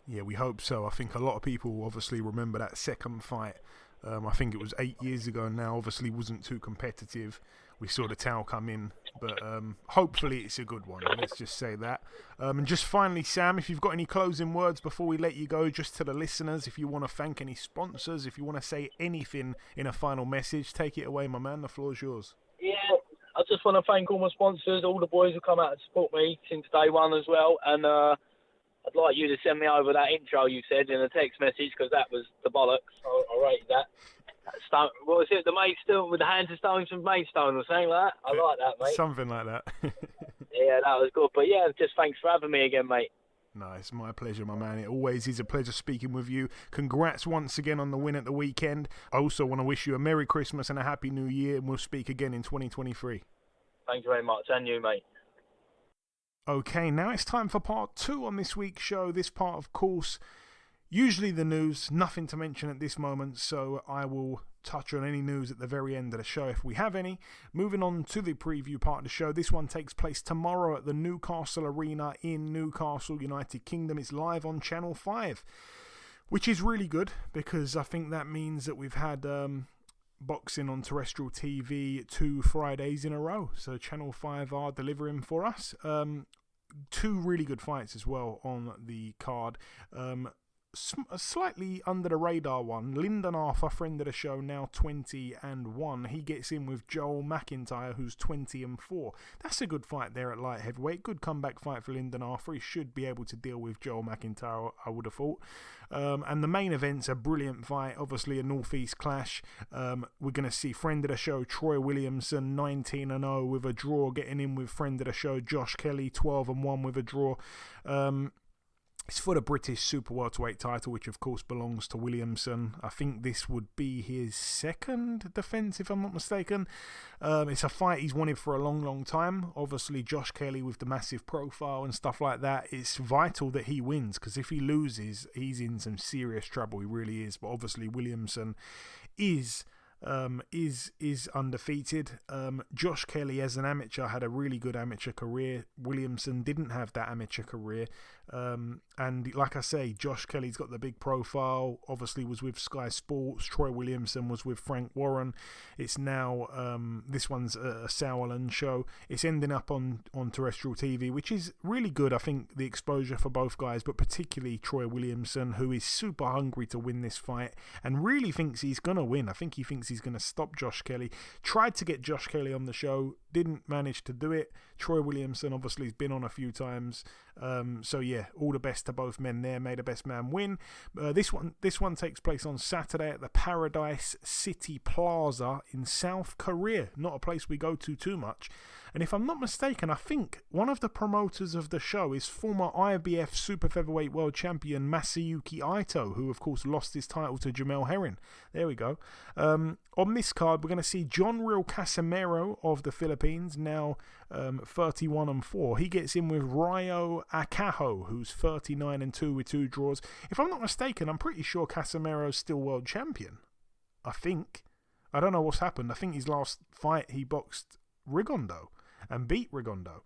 Yeah, we hope so. I think a lot of people obviously remember that second fight. I think it was 8 years ago now. Obviously wasn't too competitive. We saw the towel come in, but hopefully it's a good one. Let's just say that. And just finally, Sam, if you've got any closing words before we let you go, just to the listeners, if you want to thank any sponsors, if you want to say anything in a final message, take it away, my man. The floor's yours. Yeah, I just want to thank all my sponsors, all the boys who come out to support me since day one as well. And I'd like you to send me over that intro you said in a text message, because that was the bollocks. I rated that. What was it? The Maidstone with the hands of stones from Maidstone or something like that? I like that, mate. Something like that. Yeah, that was good. But yeah, just thanks for having me again, mate. No, it's my pleasure, my man. It always is a pleasure speaking with you. Congrats once again on the win at the weekend. I also want to wish you a Merry Christmas and a Happy New Year, and we'll speak again in 2023. Thank you very much, and you, mate. Okay, now it's time for part 2 on this week's show. This part, of course, usually the news, nothing to mention at this moment, so I will touch on any news at the very end of the show if we have any. Moving on to the preview part of the show, this one takes place tomorrow at the Newcastle Arena in Newcastle, United Kingdom. It's live on Channel 5, which is really good because I think that means that we've had boxing on terrestrial TV 2 Fridays in a row, so Channel 5 are delivering for us. 2 really good fights as well on the card. A slightly under the radar one, Lyndon Arthur, friend of the show, now 20-1. He gets in with Joel McIntyre, who's 20-4. That's a good fight there at light heavyweight. Good comeback fight for Lyndon Arthur. He should be able to deal with Joel McIntyre, I would have thought. And the main event's a brilliant fight, obviously a Northeast clash. We're going to see friend of the show Troy Williamson 19-0 with a draw, getting in with friend of the show Josh Kelly 12-1 with a draw. It's for the British super welterweight title, which of course belongs to Williamson. I think this would be his second defence, if I'm not mistaken. It's a fight he's wanted for a long, long time. Obviously, Josh Kelly with the massive profile and stuff like that, it's vital that he wins, because if he loses, he's in some serious trouble. He really is. But obviously, Williamson is undefeated. Josh Kelly, as an amateur, had a really good amateur career. Williamson didn't have that amateur career. And like I say, Josh Kelly's got the big profile, obviously was with Sky Sports. Troy Williamson was with Frank Warren. It's now, this one's a Sauerland show. It's ending up on terrestrial TV, which is really good. I think the exposure for both guys, but particularly Troy Williamson, who is super hungry to win this fight and really thinks he's going to win. I think he thinks he's going to stop Josh Kelly. Tried to get Josh Kelly on the show, didn't manage to do it. Troy Williamson obviously has been on a few times. So yeah, all the best to both men there. May the best man win. This one takes place on Saturday at the Paradise City Plaza in South Korea. Not a place we go to too much. And if I'm not mistaken, I think one of the promoters of the show is former IBF Super Featherweight World Champion Masayuki Ito, who of course lost his title to Jamel Herring. There we go. On this card, we're going to see John Real Casimero of the Philippines, now 31-4. He gets in with Ryo Akaho, who's 39-2 with 2 draws. If I'm not mistaken, I'm pretty sure Casimero's still world champion. I think. I don't know what's happened. I think his last fight he boxed Rigondo and beat Rigondo.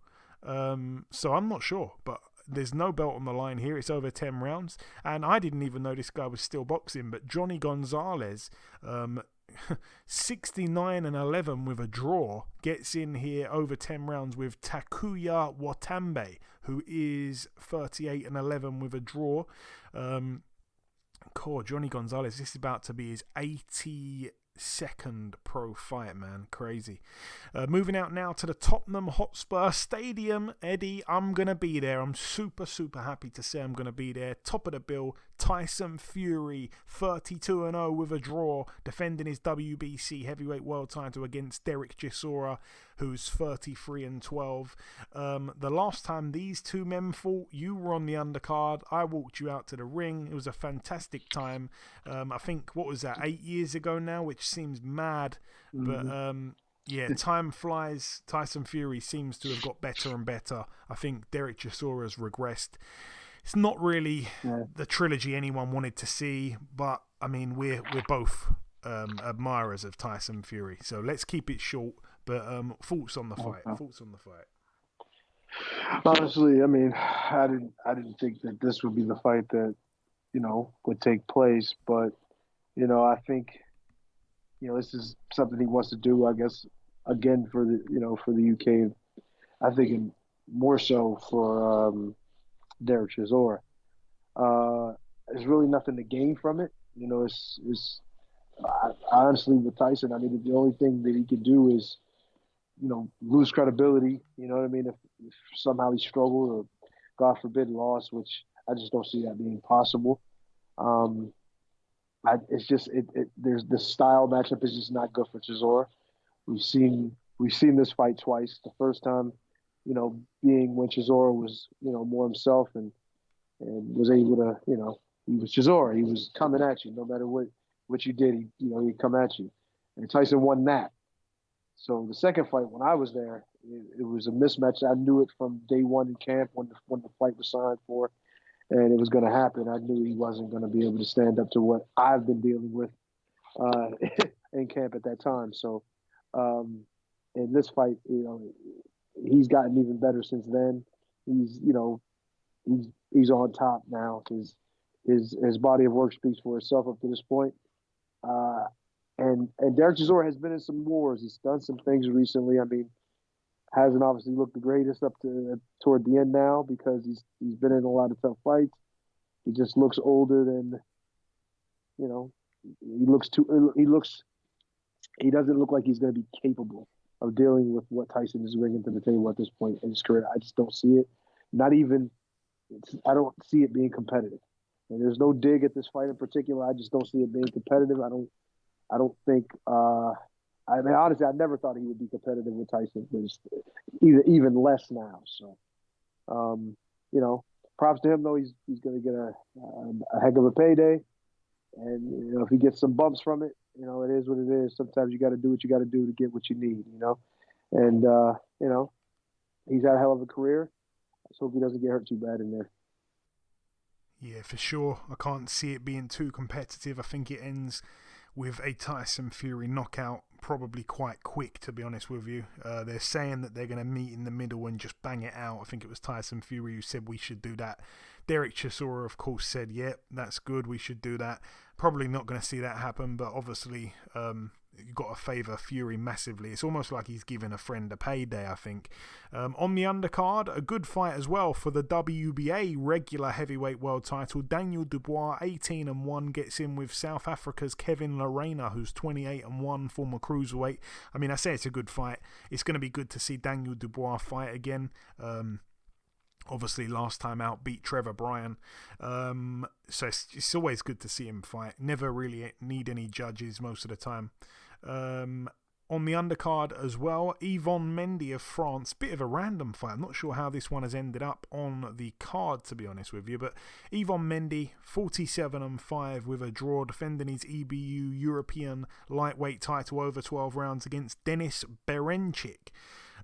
So I'm not sure, but there's no belt on the line here. It's over 10 rounds. And I didn't even know this guy was still boxing, but Johnny Gonzalez, 69-11 with a draw, gets in here over 10 rounds with Takuya Watambe, who is 38-11 with a draw. Johnny Gonzalez, this is about to be his 82nd pro fight, man. Crazy. Moving out now to the Tottenham Hotspur Stadium. Eddie, I'm going to be there. I'm super happy to say I'm going to be there. Top of the bill, Tyson Fury, 32-0 with a draw, defending his WBC heavyweight world title against Derek Chisora, who's 33-12. The last time these two men fought, you were on the undercard. I walked you out to the ring. It was a fantastic time. I think, what was that, 8 years ago now, which seems mad. But yeah, time flies. Tyson Fury seems to have got better and better. I think Derek Chisora's regressed. It's not really the trilogy anyone wanted to see, but I mean, we're both admirers of Tyson Fury, so let's keep it short. But thoughts on the fight? Honestly, I mean, I didn't think that this would be the fight that would take place, but I think this is something he wants to do. I guess again for the UK. I think more so for Derek Chisora. There's really nothing to gain from it. I honestly, with Tyson, I mean, the only thing that he could do is, lose credibility. You know what I mean? If somehow he struggled or, God forbid, lost, which I just don't see that being possible. It's just there's the style matchup is just not good for Chisora. We've seen this fight twice. The first time, being when Chisora was, more himself and was able to, he was Chisora. He was coming at you no matter what you did. He'd come at you. And Tyson won that. So the second fight, when I was there, it was a mismatch. I knew it from day one in camp when the fight was signed for, and it was going to happen. I knew he wasn't going to be able to stand up to what I've been dealing with in camp at that time. So in this fight, he's gotten even better since then. He's on top now. His body of work speaks for itself up to this point. And Derek Chisora has been in some wars. He's done some things recently. I mean, hasn't obviously looked the greatest toward the end now because he's been in a lot of tough fights. He just looks older than, he doesn't look like he's going to be capable of dealing with what Tyson is bringing to the table at this point in his career. I just don't see it. I don't see it being competitive. And there's no dig at this fight in particular. I just don't see it being competitive. I don't think. I mean, honestly, I never thought he would be competitive with Tyson. But even less now. So, props to him though. He's going to get a heck of a payday, and if he gets some bumps from it, it is what it is. Sometimes you got to do what you got to do to get what you need. And he's had a hell of a career. Let's hope he doesn't get hurt too bad in there. Yeah, for sure. I can't see it being too competitive. I think it ends with a Tyson Fury knockout, probably quite quick, to be honest with you. They're saying that they're going to meet in the middle and just bang it out. I think it was Tyson Fury who said we should do that. Derek Chisora, of course, said, yep, that's good, we should do that. Probably not going to see that happen, but obviously you've got to favour Fury massively. It's almost like he's giving a friend a payday, I think. On the undercard, a good fight as well for the WBA regular heavyweight world title. Daniel Dubois, 18-1, gets in with South Africa's Kevin Lerena, who's 28-1, former cruiserweight. I mean, I say it's a good fight. It's going to be good to see Daniel Dubois fight again. Obviously, last time out, beat Trevor Bryan. So it's always good to see him fight. Never really need any judges most of the time. On the undercard as well, Yvonne Mendy of France. Bit of a random fight. I'm not sure how this one has ended up on the card, to be honest with you. But Yvonne Mendy, 47-5 with a draw, defending his EBU European lightweight title over 12 rounds against Denis Berenchik.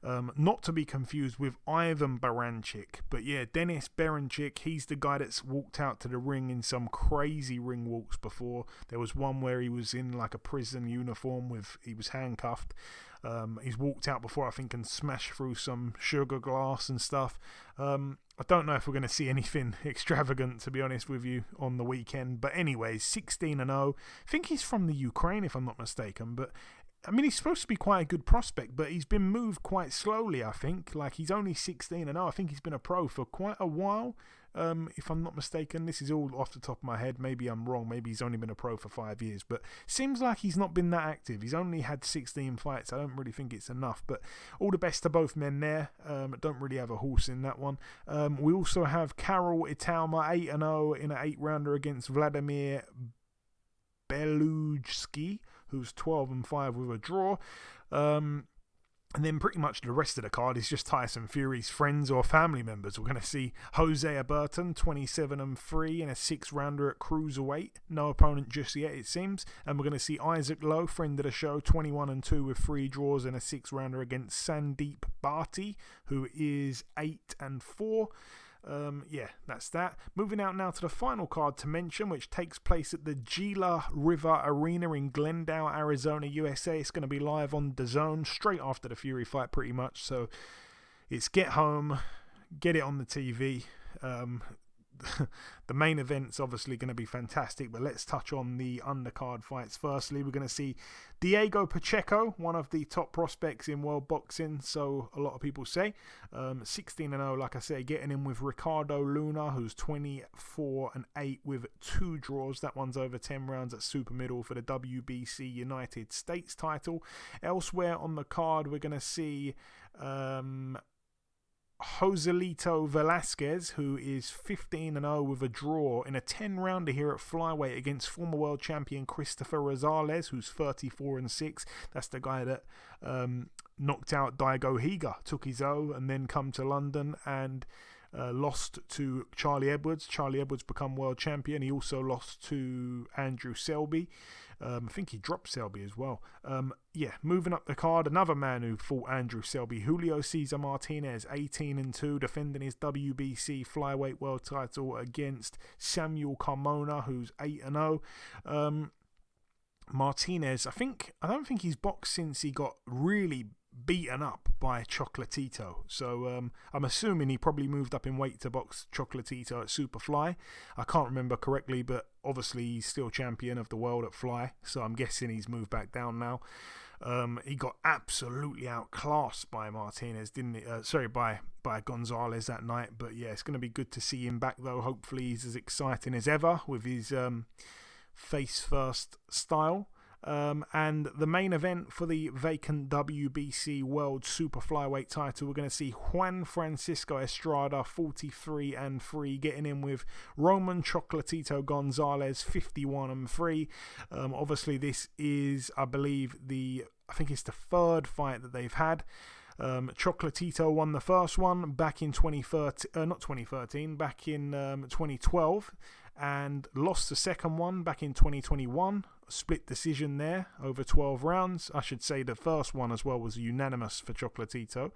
Not to be confused with Ivan Baranchik, but yeah, Denis Berenchik, he's the guy that's walked out to the ring in some crazy ring walks before. There was one where he was in like a prison uniform he was handcuffed. He's walked out before, I think, and smashed through some sugar glass and stuff. I don't know if we're going to see anything extravagant, to be honest with you, on the weekend. But anyways, 16-0. I think he's from the Ukraine, if I'm not mistaken, but I mean, he's supposed to be quite a good prospect, but he's been moved quite slowly, I think. Like, he's only 16-0. I think he's been a pro for quite a while, if I'm not mistaken. This is all off the top of my head. Maybe I'm wrong. Maybe he's only been a pro for 5 years. But seems like he's not been that active. He's only had 16 fights. I don't really think it's enough. But all the best to both men there. Don't really have a horse in that one. We also have Karol Italma, 8-0 in an 8-rounder against Vladimir Belujski, who's 12-5 with a draw. And then pretty much the rest of the card is just Tyson Fury's friends or family members. We're going to see Jose Aberton, 27-3 in a 6-rounder at cruiserweight. No opponent just yet, it seems. And we're going to see Isaac Lowe, friend of the show, 21-2 with 3 draws in a 6-rounder against Sandeep Bhatti, who is 8-4. Yeah, that's that. Moving out now to the final card to mention, which takes place at the Gila River Arena in Glendale, Arizona, USA. It's going to be live on DAZN straight after the Fury fight, pretty much. So it's get home, get it on the TV. The main event's obviously going to be fantastic, but let's touch on the undercard fights. Firstly, we're going to see Diego Pacheco, one of the top prospects in world boxing, so a lot of people say. 16-0, like I say, getting in with Ricardo Luna, who's 24-8 with 2 draws. That one's over 10 rounds at super middle for the WBC United States title. Elsewhere on the card, we're going to see Joselito Velasquez, who is 15-0 with a draw in a 10-rounder here at flyweight against former world champion Christopher Rosales, who's 34-6. That's the guy that knocked out Daigo Higa, took his O, and then come to London and lost to Charlie Edwards. Charlie Edwards become world champion. He also lost to Andrew Selby. I think he dropped Selby as well. Yeah, moving up the card, another man who fought Andrew Selby, Julio Cesar Martinez, 18-2, defending his WBC flyweight world title against Samuel Carmona, who's 8-0. Martinez, I don't think he's boxed since he got really beaten up by Chocolatito, so I'm assuming he probably moved up in weight to box Chocolatito at Superfly. I can't remember correctly, but obviously he's still champion of the world at Fly, so I'm guessing he's moved back down now. He got absolutely outclassed by Martinez, didn't he? By Gonzalez that night. But yeah, it's going to be good to see him back though. Hopefully he's as exciting as ever with his face first style. And the main event for the vacant WBC World Super Flyweight title, we're going to see Juan Francisco Estrada, 43-3, getting in with Roman Chocolatito Gonzalez, 51-3. Obviously, this is, I believe it's the third fight that they've had. Chocolatito won the first one back in 2013, back in 2012, and lost the second one back in 2021. Split decision there over 12 rounds. I should say the first one as well was unanimous for Chocolatito.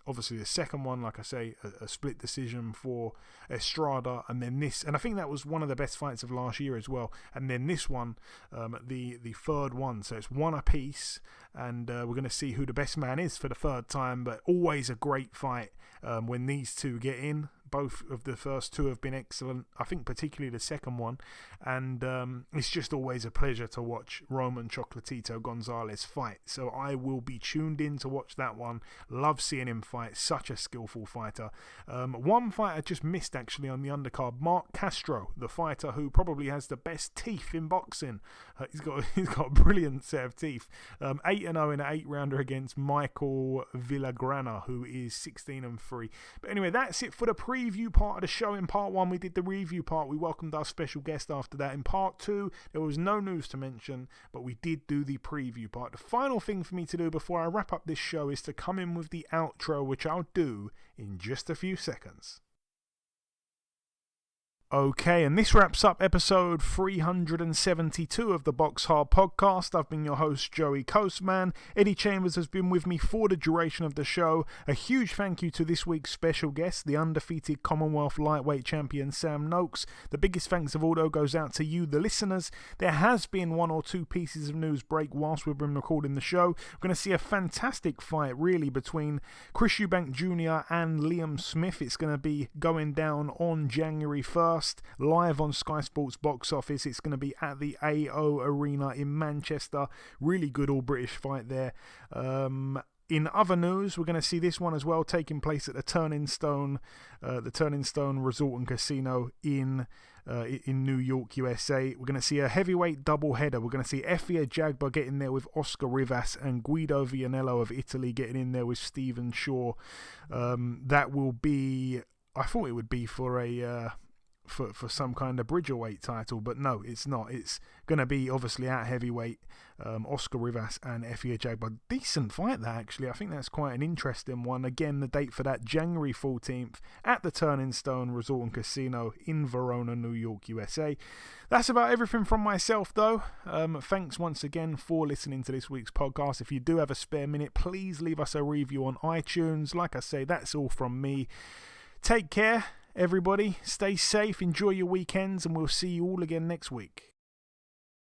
Obviously the second one, like I say, a split decision for Estrada, and then this, and I think that was one of the best fights of last year as well. And then this one, the third one, so it's one apiece, and we're going to see who the best man is for the third time. But always a great fight when these two get in. Both of the first two have been excellent. I think particularly the second one. And it's just always a pleasure to watch Roman Chocolatito Gonzalez fight. So I will be tuned in to watch that one. Love seeing him fight. Such a skillful fighter. One fight I just missed actually on the undercard. Mark Castro, the fighter who probably has the best teeth in boxing. He's got a brilliant set of teeth. 8-0 in an 8-rounder against Michael Villagrana, who is 16-3. But anyway, that's it for the preview part of the show. In part 1, we did the review part. We welcomed our special guest after that. In part 2, there was no news to mention, but we did do the preview part. The final thing for me to do before I wrap up this show is to come in with the outro, which I'll do in just a few seconds. Okay, and this wraps up episode 372 of the BoxHard Podcast. I've been your host, Joey Coastman. Eddie Chambers has been with me for the duration of the show. A huge thank you to this week's special guest, the undefeated Commonwealth Lightweight champion, Sam Noakes. The biggest thanks of all, though, goes out to you, the listeners. There has been one or two pieces of news break whilst we've been recording the show. We're going to see a fantastic fight, really, between Chris Eubank Jr. and Liam Smith. It's going to be going down on January 1st. Live on Sky Sports Box Office. It's going to be at the AO Arena in Manchester. Really good all-British fight there. In other news, we're going to see this one as well taking place at the Turning Stone Resort and Casino in New York, USA. We're going to see a heavyweight doubleheader. We're going to see Efia Jagba getting there with Oscar Rivas and Guido Vianello of Italy getting in there with Stephen Shaw. That will be, I thought it would be for a for some kind of bridgerweight title, but no, it's not. It's going to be obviously at heavyweight. Oscar Rivas and Efia Jagba. Decent fight that, actually. I think that's quite an interesting one. Again, the date for that, January 14th at the Turning Stone Resort and Casino in Verona, New York, USA. That's about everything from myself, though. Thanks once again for listening to this week's podcast. If you do have a spare minute, please leave us a review on iTunes. Like I say, that's all from me. Take care, everybody. Stay safe, enjoy your weekends, and we'll see you all again next week.